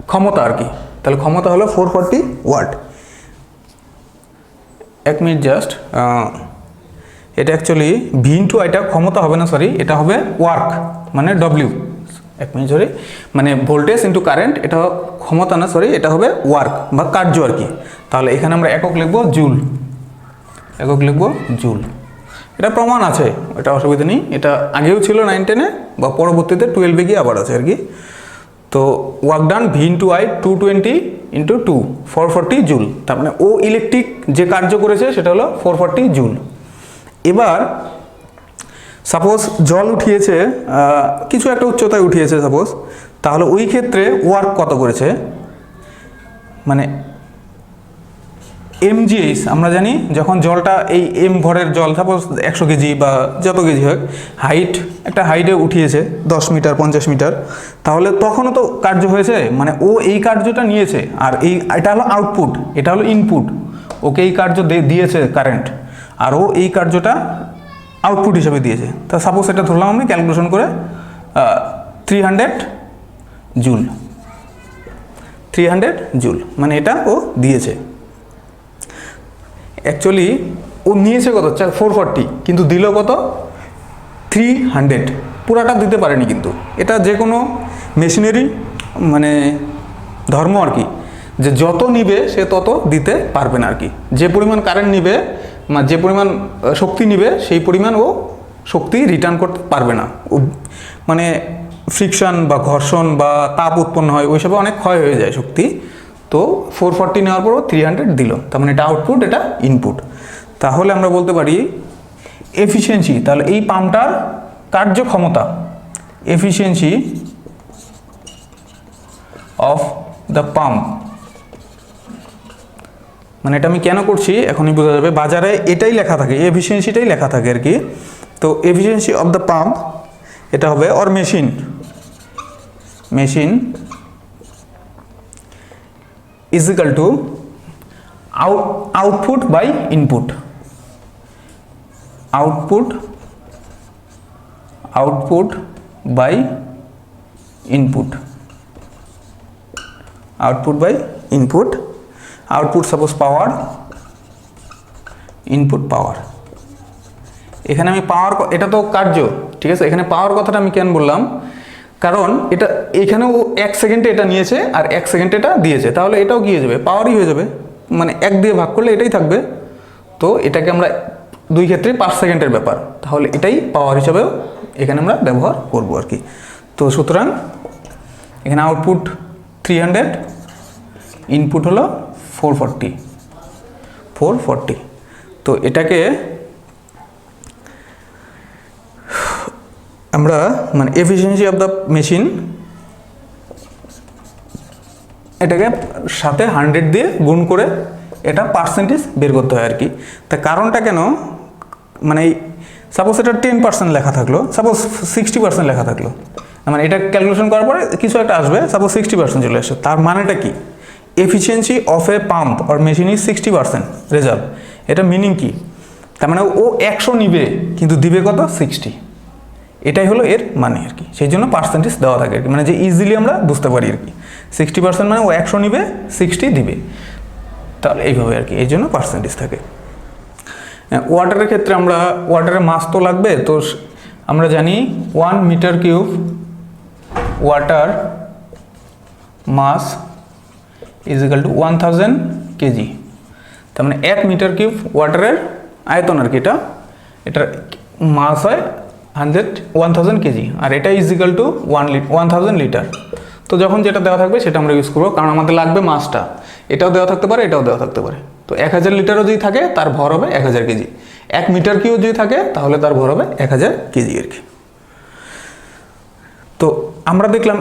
A: ক্ষমতা আর কি। তাহলে ক্ষমতা হলো 440 ওয়াট। এক মিনিট জাস্ট, এটা অ্যাকচুয়ালি ভি ইন্টু আইটা ক্ষমতা হবে না, সরি, এটা হবে ওয়ার্ক মানে ডব্লিউ। এক মিনিট সরি, মানে ভোল্টেজ ইন্টু কারেন্ট, এটা ক্ষমতা না, সরি, এটা হবে ওয়ার্ক বা কার্য আর কি। তাহলে এখানে আমরা একক লিখবো জুল, জুল। এটা প্রমাণ আছে, এটা অসুবিধা নেই, এটা আগেও ছিল 9-10-এ বা পরবর্তীতে 12-এ গিয়ে আবার আছে আর কি। তো work done V into I 220 into 2 440 joule, তার মানে ও ইলেকট্রিক যে কার্য করেছে সেটা হলো 440 জুল। এবার সাপোজ জল উঠিয়েছে, কিছু একটা উচ্চতায় উঠিয়েছে সাপোজ, তাহলে ওই ক্ষেত্রে ওয়ার্ক কত করেছে, মানে mgh আমরা জানি, যখন জলটা এই এম ভরের জল সাপোজ 100 কেজি বা যত কেজি হোক, একটা হাইটে উঠিয়েছে 10 মিটার 50 মিটার, তাহলে তখনও তো কার্য হয়েছে, মানে ও এই কার্যটা নিয়েছে, আর এটা হলো আউটপুট, এটা হলো ইনপুট। ওকে এই কার্য দিয়েছে কারেন্ট, আর ও এই কার্যটা আউটপুট হিসেবে দিয়েছে। তা সাপোজ এটা ধরলাম আমি ক্যালকুলেশন করে 300 জুল, মানে এটা ও দিয়েছে। অ্যাকচুয়ালি ও নিয়েছে কত, 440, কিন্তু দিল কত, 300, পুরাটা দিতে পারেনি। কিন্তু এটা যে কোনো মেশিনারি, মানে ধর্ম আর কি, যে যত নিবে সে তত দিতে পারবে না আর কি। যে পরিমাণ কারেন্ট নিবে যে পরিমাণ শক্তি নিবে সেই পরিমাণ ও শক্তি রিটার্ন করতে পারবে না। মানে ফ্রিকশন বা ঘর্ষণ বা তাপ উৎপন্ন হয়, ওইসবে অনেক ক্ষয় হয়ে যায় শক্তি। তো 440 নেওয়ার পরও 300 দিল, তার মানে এটা আউটপুট, এটা ইনপুট। তাহলে আমরা বলতে পারি এফিসিয়েন্সি, তাহলে এই পাম্পটার কার্যক্ষমতা, এফিসিয়েন্সি অফ দ্য পাম্প, মানে এটা আমি কেন করছি এখনই বোঝা যাবে। বাজারে এটাই লেখা থাকে, এফিসিয়েন্সিটাই লেখা থাকে আর কি। তো এফিসিয়েন্সি অফ দ্য পাম্প এটা হবে, or machine is equal to output by input, output by input, output by input. Output suppose power, input power. এখানে আমি পাওয়ার, এটা তো কার্য, ঠিক আছে। এখানে পাওয়ার কথাটা আমি কেন বললাম, কারণ এটা এখানেও 1 সেকেন্ডে এটা নিয়েছে আর 1 সেকেন্ডে এটা দিয়েছে, তাহলে এটাও গিয়ে যাবে, পাওয়ারই হয়ে যাবে। মানে 1 দিয়ে ভাগ করলে এটাই থাকবে। তো এটাকে আমরা দুই ক্ষেত্রে 5 সেকেন্ডের ব্যাপার, তাহলে এটাই পাওয়ার হিসাবেও এখানে আমরা ব্যবহার করব আর কি। তো সুতরাং এখানে আউটপুট 300, ইনপুট হলো 440। তো এটাকে আমরা মানে এফিসিয়েন্সি অফ দ্য মেশিন, এটাকে সাথে 100 দিয়ে গুণ করে এটা পার্সেন্টেজ বের করতে হয় আর কি। তা কারণটা কেন, মানে সাপোজ এটা 10% লেখা থাকলো, সাপোজ 60% লেখা থাকলো, মানে এটা ক্যালকুলেশন করার পরে কিছু একটা আসবে, সাপোজ 60% চলে আসছে, তার মানেটা কি? Efficiency of A pump or machine is 60% result. এটা মিনিং কি? তার মানে ও 100 নিবে কিন্তু দিবে কত? 60। এটাই হলো এর মানে আর কি। সেই জন্য পার্সেন্টেজ দেওয়া থাকে আর কি, মানে যে ইজিলি আমরা বুঝতে পারি আর কি। 60% মানে ও 100 নিবে, 60 দিবে, তাহলে এইভাবে আর কি, এই জন্য পার্সেন্টেজ থাকে। ওয়াটারের ক্ষেত্রে আমরা ওয়াটারের মাস তো লাগবে, তো আমরা জানি 1 meter cube water mass is equal to 1000 kg. তার মানে 1 মিটার কিউব ওয়াটারের আয়তন আর কি, এটার মাস হয় 1000 কেজি, আর এটা ইজ ইকাল টু 1000 লিটার। তো যখন যেটা দেওয়া থাকবে সেটা আমরা ইউজ করবো, কারণ আমাদের লাগবে মাসটা। এটাও দেওয়া থাকতে পারে, এটাও দেওয়া থাকতে পারে। তো 1000 লিটারও যদি থাকে তার ভর হবে 1000 কেজি, 1 মিটার কিউব যদি থাকে তাহলে তার ভর হবে 1000 কেজি আর কি। তো আমরা দেখলাম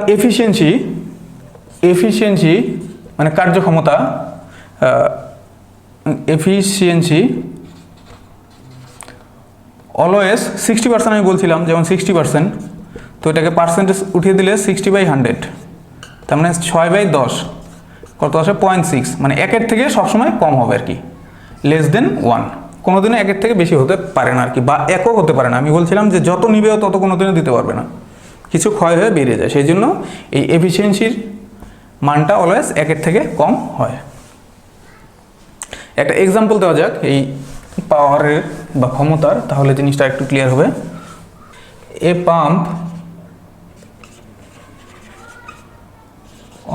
A: এফিসিয়েন্সি মানে কার্যক্ষমতা, এফিসিয়েন্সি অলওয়েজ 60% আমি বলছিলাম, যেমন 60%, তো এটাকে পার্সেন্টেজ উঠিয়ে দিলে 60/100, তার মানে 6/10 কত আসে? 0.6, মানে 1-এর থেকে সবসময় কম হবে আর কি, লেস দেন 1। কোনোদিনও 1-এর থেকে বেশি হতে পারে না আর কি, বা 1ও হতে পারে না। আমি বলছিলাম যে যত নিবে তত কোনোদিনও দিতে পারবে না, কিছু ক্ষয় হয়ে বেরিয়ে যায়। সেই জন্য এই এফিসিয়েন্সির মানটা অলওয়েজ 1-এর থেকে কম হয়। একটা এক্সাম্পল দেওয়া যাক এই পাওয়ারের বা ক্ষমতার, তাহলে জিনিসটা একটু ক্লিয়ার হবে। A pump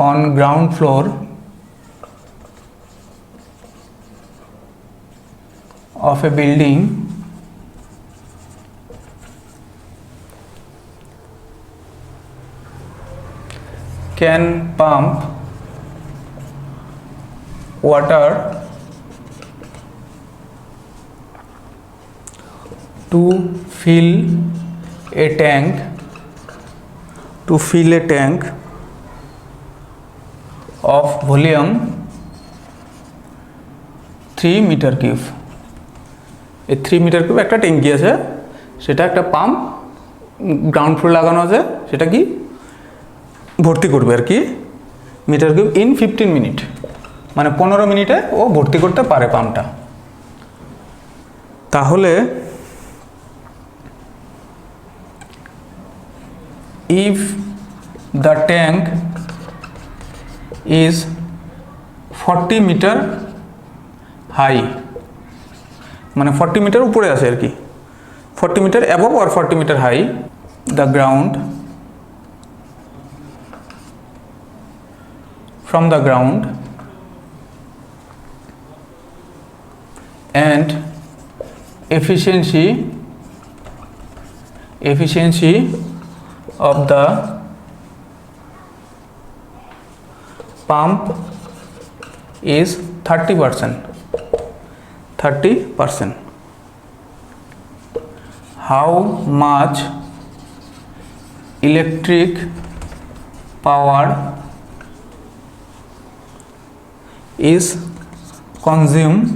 A: on ground floor of a building can pump water to fill a tank of volume 3 meter cube. এই 3 মিটার কিউব একটা ট্যাঙ্কি আছে, সেটা একটা পাম্প গ্রাউন্ড ফ্লোর লাগানো আছে, সেটা কি ভর্তি করবে আর কি মিটার কিউব ইন 15 মিনিট, মানে 15 মিনিটে ও ভর্তি করতে পারে পাম্পটা। তাহলে if the tank is 40 meter high, মানে 40 মিটার উপরে আছে আর কি, 40 মিটার অ্যাবভ আর 40 meter high, the ground from the ground and efficiency of the pump is 30%. How much electric power is consumed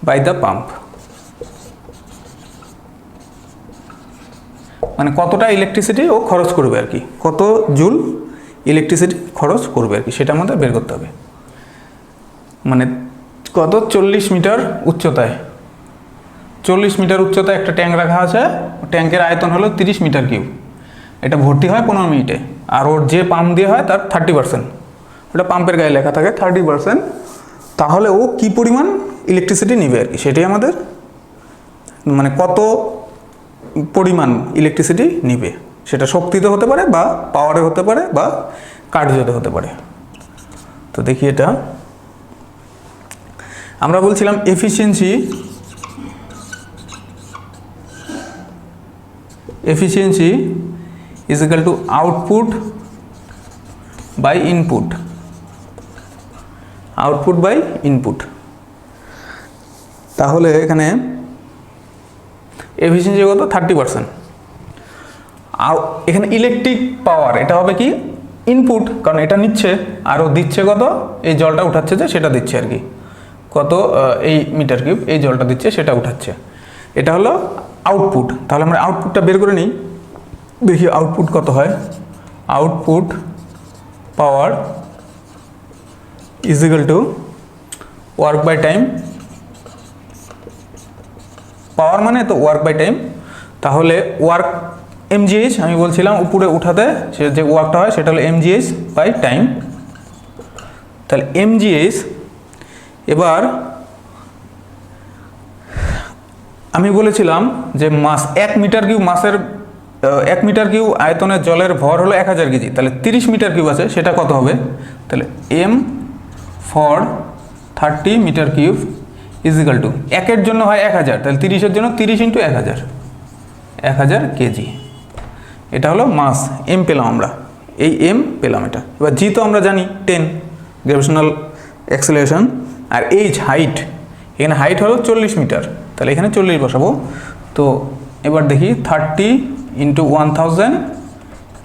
A: by the pump, মানে কতটা electricity ও খরচ করবে আর কি, কত জুল ইলেকট্রিসিটি খরচ করবে আর কি, সেটা আমাদের বের করতে হবে। মানে কত 40 মিটার উচ্চতায়, 40 মিটার উচ্চতায় একটা ট্যাঙ্ক রাখা আছে, ট্যাঙ্কের আয়তন হলো 30 মিটার কিউব, এটা ভর্তি হয় 15 মিনিটে, আর ওর যে পাম্প দিয়ে হয় তার 30%, ওটা পাম্পের গায়ে লেখা থাকে 30%, তাহলে ও কি পরিমাণ ইলেকট্রিসিটি নেবে আর কি, সেটাই আমাদের মানে কত পরিমাণ ইলেকট্রিসিটি নিবে, সেটা শক্তিতে হতে পারে বা পাওয়ারে হতে পারে বা কার্যতে হতে পারে। তো দেখি এটা আমরা বলছিলাম efficiency is equal to output by input. তাহলে এখানে এফিসিয়েন্সি কত 30%, এখানে ইলেকট্রিক পাওয়ার এটা হবে কি ইনপুট, কারণ এটা নিচ্ছে আর ও দিচ্ছে কত, এই জলটা উঠাচ্ছে যে সেটা দিচ্ছে আর কি, কত এই মিটার কিউব এই জলটা দিচ্ছে সেটা উঠাচ্ছে, এটা হলো আউটপুট। তাহলে আমরা আউটপুটটা বের করে নিই, দেখি আউটপুট কত হয়। Output power is equal to work by time, power মানে তো ওয়ার্ক বাই টাইম, তাহলে ওয়ার্ক এমজিএইচ আমি বলছিলাম উপরে উঠাতে সে যে ওয়ার্কটা হয় সেটা হলো এমজিএইচ বাই টাইম। তাহলে এমজিএইচ, এবার আমি বলেছিলাম যে মাস 1 মিটার কিউব মাসের 1 মিটার কিউব আয়তনের জলের ভর হলো 1000 কেজি, তাহলে 30 মিটার কিউব আছে সেটা কত হবে, তাহলে M for 30 meter cube is equal to, একের জন্য হয় 1000, তাহলে 30-এর জন্য 30 × 1000 কেজি, এটা হলো মাস। এম পেলাম আমরা, এই এম পেলাম এটা। এবার জি তো আমরা জানি 10 গ্র্যাভিটেশনাল অ্যাক্সেলারেশন, আর এইচ হাইট, এখানে হাইট হলো 40 মিটার, তাহলে এখানে 40 বসাবো। তো এবার দেখি 30 × 1000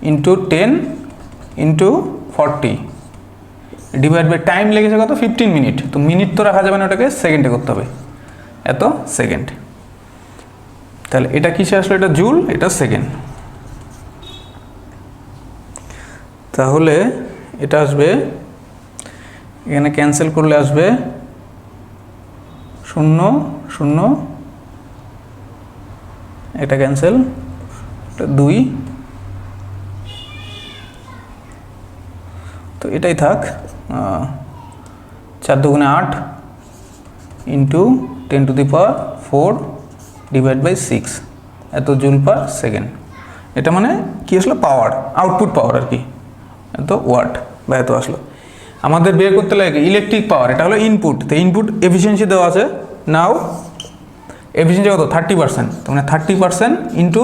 A: × 10 × 40 ডিভাইড বাই টাইম লেগেছে কত 15 মিনিট, তো মিনিট তো রাখা যাবে না, ওটাকে সেকেন্ডে করতে হবে, এত সেকেন্ড। তাহলে এটা কিসে আসলো, এটা জুল, এটা সেকেন্ড, তাহলে এটা আসবে এখানে ক্যান্সেল করলে আসবে 0 0, এটা ক্যান্সেল, এটা 2, তো এটাই থাক, 4 × 8 × 10⁴ ডিভাইড বাই 6, এত জুল পার সেকেন্ড। এটা মানে কি আসলো, পাওয়ার, আউটপুট পাওয়ার আর কি, এত ওয়াট বা এত আসলো। আমাদের বের করতে লাগে ইলেকট্রিক পাওয়ার, এটা হলো ইনপুট, তো ইনপুট এফিসিয়েন্সি দেওয়া আছে, নাও এফিসিয়েন্সি কত 30%, তো মানে 30% ইন্টু,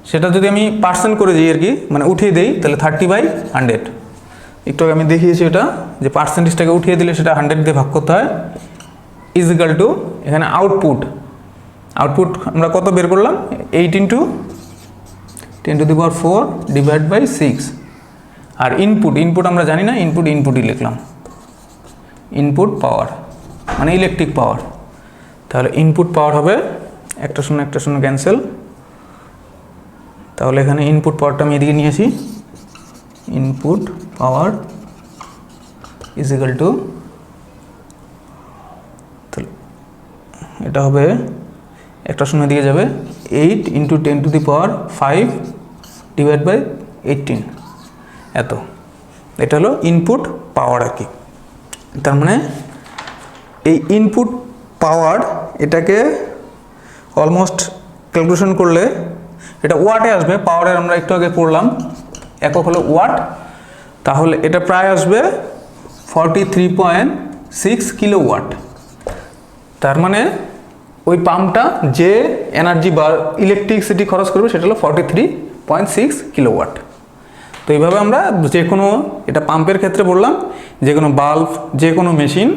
A: সেটা যদি আমি পার্সেন্ট করে দিই আর কি, মানে উঠিয়ে দিই, তাহলে 30/100, একটু আমি দেখিয়েছি এটা যে পার্সেন্টেজটাকে উঠিয়ে দিলে সেটা 100 দিয়ে ভাগ করতে হয়, ইজ ইকুয়াল টু এখানে আউটপুট আমরা কত বের করলাম 8 × 10⁴ ডিভাইড বাই 6, আর ইনপুট আমরা জানি না, ইনপুটই লিখলাম, ইনপুট পাওয়ার মানে ইলেকট্রিক পাওয়ার। তাহলে ইনপুট পাওয়ার হবে, একটা শূন্য ক্যান্সেল, তাহলে এখানে ইনপুট পাওয়ারটা আমি এদিকে নিয়েছি, input power is equal two, তাহলে এটা হবে একটা শূন্য দিকে যাবে 8 × 10⁵ ডিভাইড বাই 18, এত, এটা হলো ইনপুট পাওয়ার আর কি। তার মানে এই ইনপুট পাওয়ার, এটাকে অলমোস্ট ক্যালকুলেশন করলে এটা ওয়াটে আসবে, পাওয়ারের আমরা একটু আগে পড়লাম একক হলো ওয়াট, তাহলে এটা প্রায় আসবে 43.6 কিলোওয়াট। তার মানে ওই পাম্পটা যে এনার্জি বা ইলেকট্রিসিটি খরচ করবে সেটা হলো 43.6 কিলোওয়াট। তো এইভাবে আমরা যে কোনো, এটা পাম্পের ক্ষেত্রে বললাম, যে কোনো বাল্ব, যে কোনো মেশিন,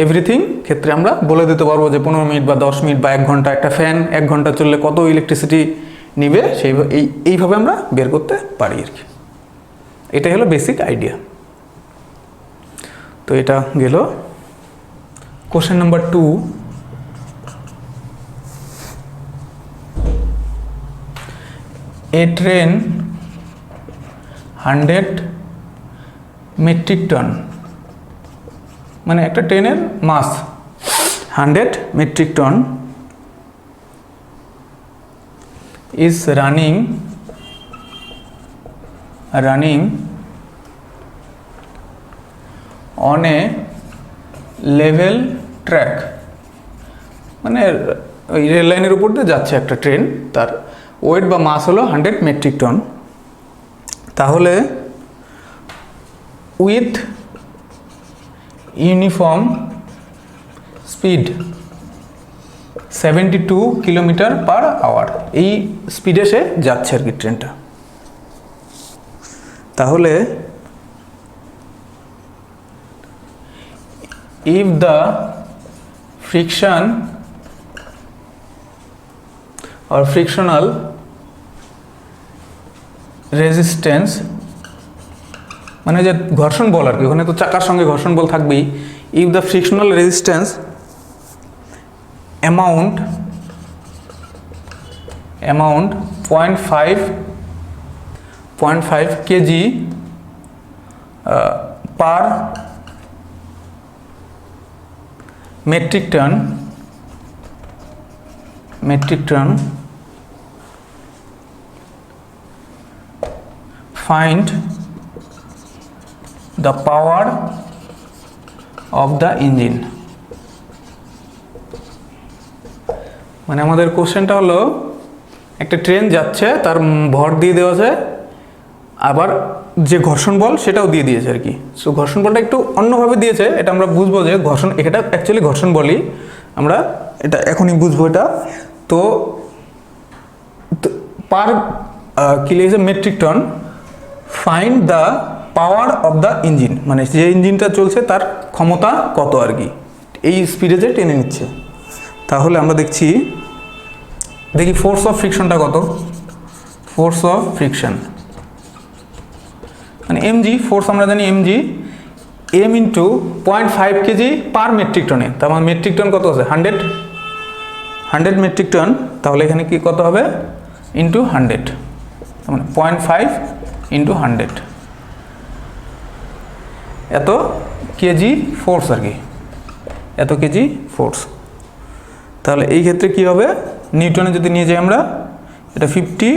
A: এভরিথিং ক্ষেত্রে আমরা বলে দিতে পারবো যে 15 মিনিট বা 10 মিনিট বা 1 ঘন্টা, একটা ফ্যান 1 ঘন্টা চললে কত ইলেকট্রিসিটি নিবে, এইভাবে আমরা বের করতে পারি আর কি। এটাই হলো বেসিক আইডিয়া। তো এটা গেল। Question number 2, a train 100 metric ton, মানে একটা ট্রেনের mass 100 metric ton is running on a level track, মানে ওই রেল লাইনের উপর দিয়ে যাচ্ছে একটা ট্রেন, তার ওয়েট বা মাস হলো 100 মেট্রিক টন। তাহলে with uniform speed 72 kilometer per hour, এই স্পিডে সে যাচ্ছে আর কি ট্রেনটা। তাহলে if the friction or frictional resistance, মানে যে ঘর্ষণ বল আর কি, ওখানে তো চাকার সঙ্গে ঘর্ষণ বল থাকবেই। if the frictional resistance amount 0.5 kg per metric ton, find the power of the engine। মানে আমাদের কোশ্চেনটা হলো, একটা ট্রেন যাচ্ছে, তার ভর দিয়ে দেওয়া আছে, আবার যে ঘর্ষণ বল সেটাও দিয়ে দিয়েছে আর কি। সো ঘর্ষণ বলটা একটু অন্যভাবে দিয়েছে, এটা আমরা বুঝবো যে ঘর্ষণ, এটা অ্যাকচুয়ালি ঘর্ষণ বলই, আমরা এটা এখনই বুঝবো এটা। তো পার কি লিখেছে metric ton, find the power of the engine, মানে যে ইঞ্জিনটা চলছে তার ক্ষমতা কত আর কি, এই স্পিডে যে টেনে নিচ্ছে। তাহলে আমরা দেখি ফোর্স অফ ফ্রিকশনটা কত। ফোর্স অফ ফ্রিকশন মানে এমজি, ফোর্স আমরা জানি এমজি, এম ইন্টু 0.5 কেজি পার মেট্রিক টনে, তার মানে মেট্রিক টন কত আছে 100 মেট্রিক টন। তাহলে এখানে কি কত হবে, ইন্টু 100, তার মানে 0.5 ইন্টু 100, এত কেজি ফোর্স আর কি, এত কেজি ফোর্স। তাহলে এই ক্ষেত্রে কি হবে, নিউটনে যদি নিয়ে যাই আমরা, এটা 50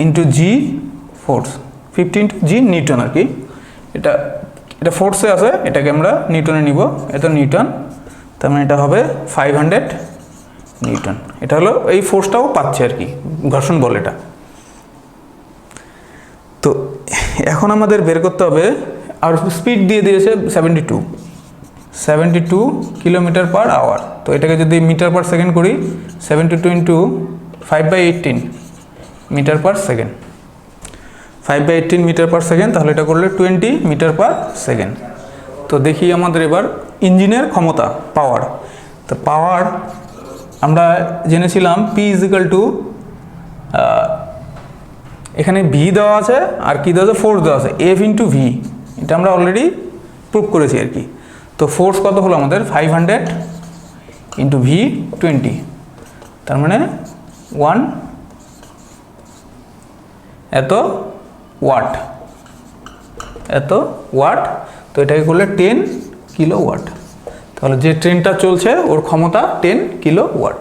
A: ইন্টু জি ফোর্স, 50 ইন্টু জি নিউটন আর কি। এটা ফোর্সে আছে, এটাকে আমরা নিউটনে নিব, এত নিউটন, তার মানে এটা হবে 500 নিউটন। এটা হলো এই ফোর্সটাও পাচ্ছে আর কি, ঘর্ষণ বল এটা। তো এখন আমাদের বের করতে হবে, আর স্পিড দিয়ে দিয়েছে 72 কিলোমিটার পার আওয়ার। তো এটাকে যদি মিটার পার সেকেন্ড করি, 72 into 5/18 meter per second, 5/18 meter per second, তাহলে এটা করলে 20 মিটার পার সেকেন্ড। তো দেখি আমাদের এবার ইঞ্জিনের ক্ষমতা, পাওয়ার। তো পাওয়ার আমরা জেনেছিলাম P ইজিক্যাল টু, এখানে ভি দেওয়া আছে আর কি দেওয়া আছে, ফোর্স দেওয়া আছে, এফ ইন্টু ভি, এটা আমরা অলরেডি প্রুভ করেছি আর কি। তো ফোর্স কত হলো আমাদের 500 ইন্টু ভি 20, তার মানে 1 এত ওয়াট, তো এটাকে করলে 10 কিলোওয়াট। তাহলে যে ট্রেনটা চলছে ওর ক্ষমতা 10 কিলোওয়াট।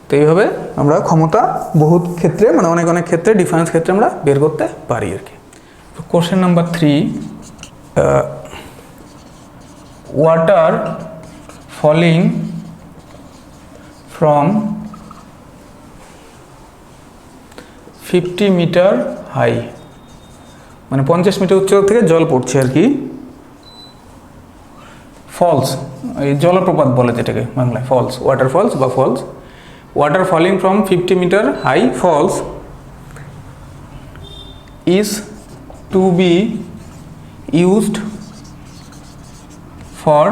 A: তো এইভাবে আমরা ক্ষমতা বহুত ক্ষেত্রে, মানে অনেক ক্ষেত্রে, ডিফারেন্স ক্ষেত্রে আমরা বের করতে পারি আর কি। Question number 3, water falling from 50 meter high, মানে 50 মিটার উচ্চতা থেকে জল পড়ছে আর কি। ফলস, এই জলপ্রপাত বলে যেটাকে বাংলায়, ফলস, ওয়াটার ফলস বা falls. Water falling from 50 meter high falls is to be used for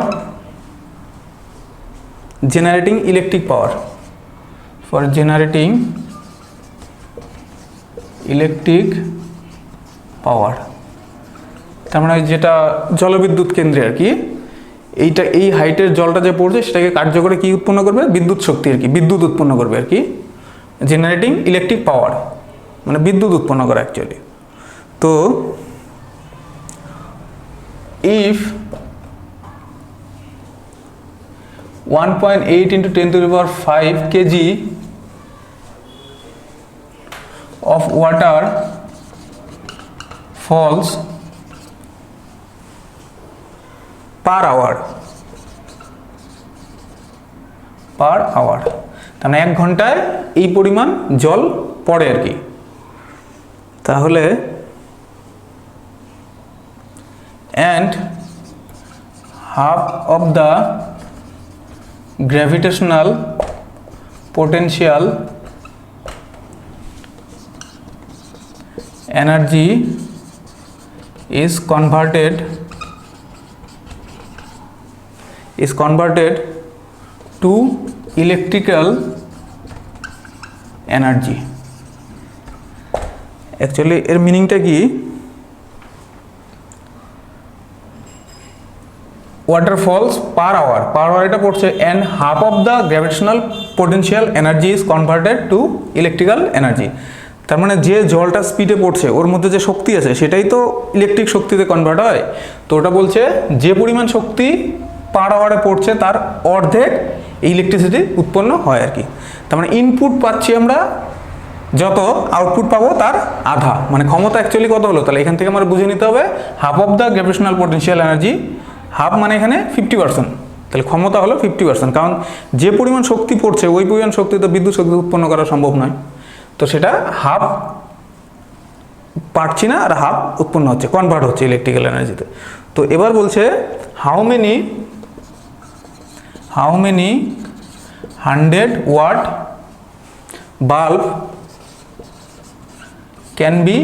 A: generating electric power, for generating electric power। তার মানে যেটা জলবিদ্যুৎ কেন্দ্রে আর কি, এইটা এই হাইটের জলটা যে পড়ছে সেটাকে কার্য করে কি উৎপন্ন করবে, বিদ্যুৎ শক্তি আর কি, বিদ্যুৎ উৎপন্ন করবে আর কি। জেনারেটিং ইলেকট্রিক পাওয়ার মানে বিদ্যুৎ উৎপন্ন করা অ্যাকচুয়ালি। তো if 1.8 into 10 to the power 5 kg of water falls per hour, তার মানে 1 ঘন্টায় এই পরিমাণ জল পড়ে আর কি। তাহলে and half of the gravitational potential energy is converted to electrical energy। Actually এর মিনিংটা কি, ওয়াটার ফলস পার আওয়ার এটা পড়ছে, and half of the gravitational potential energy is converted to electrical energy. তার মানে যে জলটা স্পিডে পড়ছে ওর মধ্যে যে শক্তি আছে সেটাই তো ইলেকট্রিক শক্তিতে কনভার্ট হয়। তো ওটা বলছে যে পরিমাণ শক্তি পার আওয়ারে পড়ছে তার অর্ধেক ইলেকট্রিসিটি উৎপন্ন হয় আর কি। তার মানে ইনপুট পাচ্ছি আমরা যত, আউটপুট পাবো তার আধা, মানে ক্ষমতা অ্যাকচুয়ালি কত হলো, তাহলে এখান থেকে আমরা বুঝে নিতে হবে half of the gravitational potential energy, half মানে এখানে 50%, তাহলে ক্ষমতা হলো 50%, কারণ যে পরিমাণ শক্তি পড়ছে ওই পরিমাণ শক্তি তো বিদ্যুৎ শক্তি উৎপন্ন করা সম্ভব নয়, তো সেটা হাফ পারছি না আর হাফ উৎপন্ন হচ্ছে, কনভার্ট হচ্ছে ইলেকট্রিক্যাল এনার্জিতে। তো এবার বলছে how many 100 watt bulb can be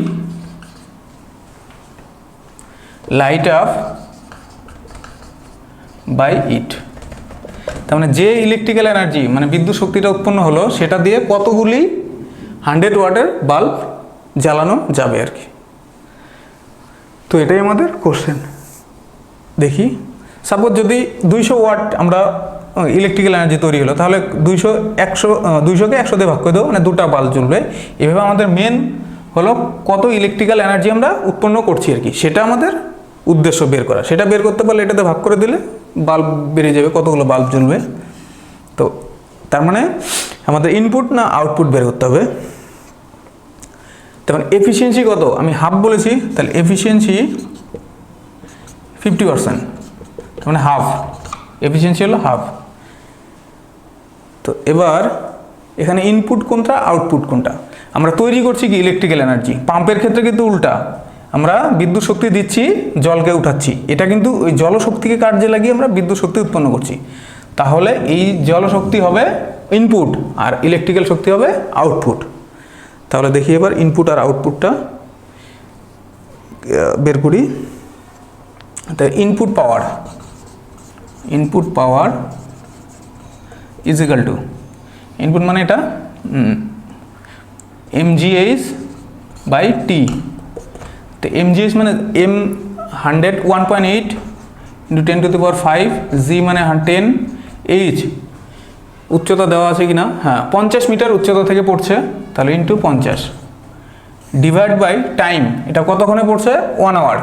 A: light up by it. তার মানে যে ইলেকট্রিক্যাল এনার্জি মানে বিদ্যুৎ শক্তিটা উৎপন্ন হলো সেটা দিয়ে কতগুলি 100 ওয়াটের বাল্ব জ্বালানো যাবে আর কি। তো এটাই আমাদের কোশ্চেন। দেখি সাপোজ যদি 200 ওয়াট আমরা ইলেকট্রিক্যাল এনার্জি তৈরি হলো, তাহলে 200কে 100 দিয়ে ভাগ করে দেবো, মানে 2টা বাল্ব জ্বলবে। এভাবে আমাদের মেন হলো কত ইলেকট্রিক্যাল এনার্জি আমরা উৎপন্ন করছি আর কি, সেটা আমাদের উদ্দেশ্য বের করা। সেটা বের করতে পারলে এটাতে ভাগ করে দিলে বাল্ব বেরিয়ে যাবে, কতগুলো বাল্ব জ্বলবে। তো তার মানে আমাদের ইনপুট না আউটপুট বের করতে হবে। তার মানে এফিসিয়েন্সি কত, আমি হাফ বলেছি, তাহলে এফিসিয়েন্সি 50%, তার মানে হাফ, এফিসিয়েন্সি হলো হাফ। তো এবার এখানে ইনপুট কোনটা আউটপুট কোনটা, আমরা তৈরি করছি কি ইলেকট্রিক্যাল এনার্জি। পাম্পের ক্ষেত্রে কিন্তু উল্টা, আমরা বিদ্যুৎ শক্তি দিচ্ছি, জলকে উঠাচ্ছি, এটা কিন্তু ওই জলশক্তিকে কার্যে লাগিয়ে আমরা বিদ্যুৎ শক্তি উৎপন্ন করছি। তাহলে এই জলশক্তি হবে ইনপুট আর ইলেকট্রিক্যাল শক্তি হবে আউটপুট। তাহলে দেখি এবার ইনপুট আর আউটপুটটা বের করি। তাই input power is equal two, input মানে এটা mgh বাই টি। তো mgh মানে m 100 into 10 to the power 5, g মানে 10, h উচ্চতা দেওয়া আছে কিনা, হ্যাঁ 50 মিটার উচ্চতা থেকে পড়ছে, তাহলে ইন্টু 50 ডিভাইড বাই টাইম, এটা কতক্ষণে পড়ছে 1 আওয়ার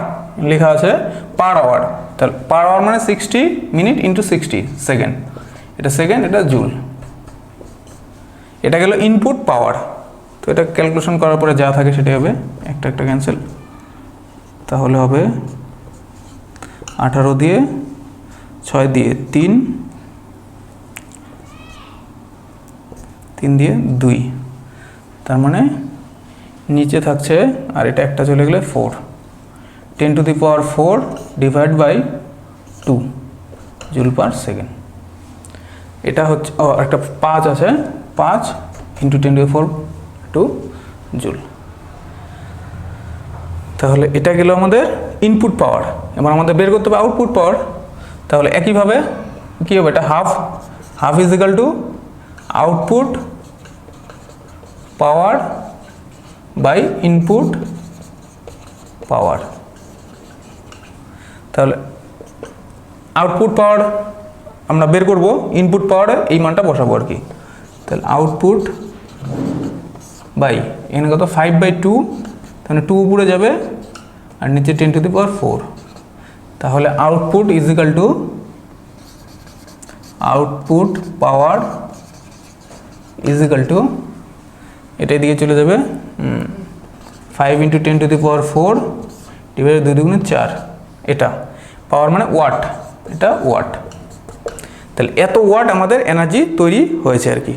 A: লেখা আছে পার আওয়ার, তাহলে পার আওয়ার মানে 60 মিনিট ইন্টু 60 সেকেন্ড, এটা সেকেন্ড, এটা জুল। এটা গেল ইনপুট পাওয়ার। তো এটা ক্যালকুলেশন করার পরে যা থাকে সেটাই হবে, একটা একটা ক্যান্সেল, তাহলে হবে 18 দিয়ে 6 দিয়ে 3 দিয়ে 2, তার মানে নিচে থাকছে আর এটা একটা চলে গেলে 4, 10⁴ divide by 2 joule per second. এটা হচ্ছে একটা 5 আছে, 5 × 10⁴ 2 জুল। তাহলে এটা গেল আমাদের ইনপুট পাওয়ার। এবার আমাদের বের করতে হবে আউটপুট পাওয়ার। তাহলে একইভাবে কী হবে, এটা half is equal to output power by input power. তাহলে আউটপুট পাওয়ার আমরা বের করব, ইনপুট পাওয়ারে এই মানটা বসাবো আর কি। তাহলে আউটপুট বাই এখানে কত 5/2, তাহলে 2 উপরে যাবে আর নিচে 10⁴। তাহলে output is equal to output power is equal two এটা দিয়ে চলে যাবে 5 × 10⁴ ডিভাইড 2 × 4। এটা পাওয়ার মানে ওয়াট, এটা ওয়াট। তাহলে এত ওয়াট আমাদের এনার্জি তৈরি হয়েছে আর কি।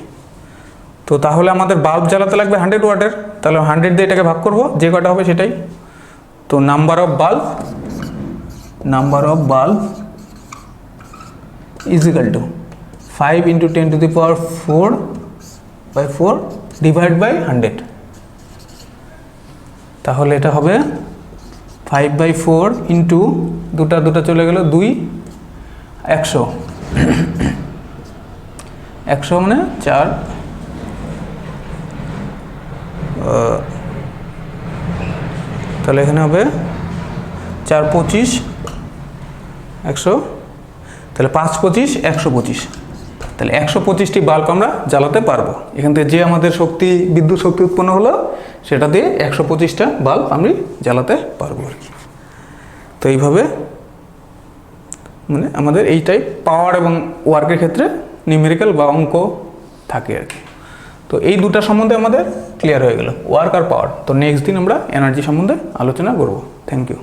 A: তো তাহলে আমাদের বাল্ব জ্বালাতে লাগবে 100 ওয়াটের, তাহলে 100 দিয়ে এটাকে ভাগ করব, যে কটা হবে সেটাই। তো number of bulb is equal to 5 × 10⁴/4 divide by 100। তাহলে এটা হবে 5/4 ইন্টু দুটা চলে গেল 2, 100 মানে 4, তাহলে এখানে হবে 4 25 100, তাহলে 5 25 125। তাহলে 125টি বাল্ব আমরা জ্বালাতে পারবো। এখান থেকে যে আমাদের বিদ্যুৎ শক্তি উৎপন্ন হলো সেটা দিয়ে 125টা বাল্ব আমি জ্বালাতে পারবো আর কি। তো এইভাবে মানে আমাদের এইটাই পাওয়ার এবং ওয়ার্কের ক্ষেত্রে নিউমেরিক্যাল বা অঙ্ক থাকে আর কি। তো এই দুটা সম্বন্ধে আমাদের ক্লিয়ার হয়ে গেল, ওয়ার্ক আর পাওয়ার। তো নেক্সট দিন আমরা এনার্জি সম্বন্ধে আলোচনা করব। Thank you.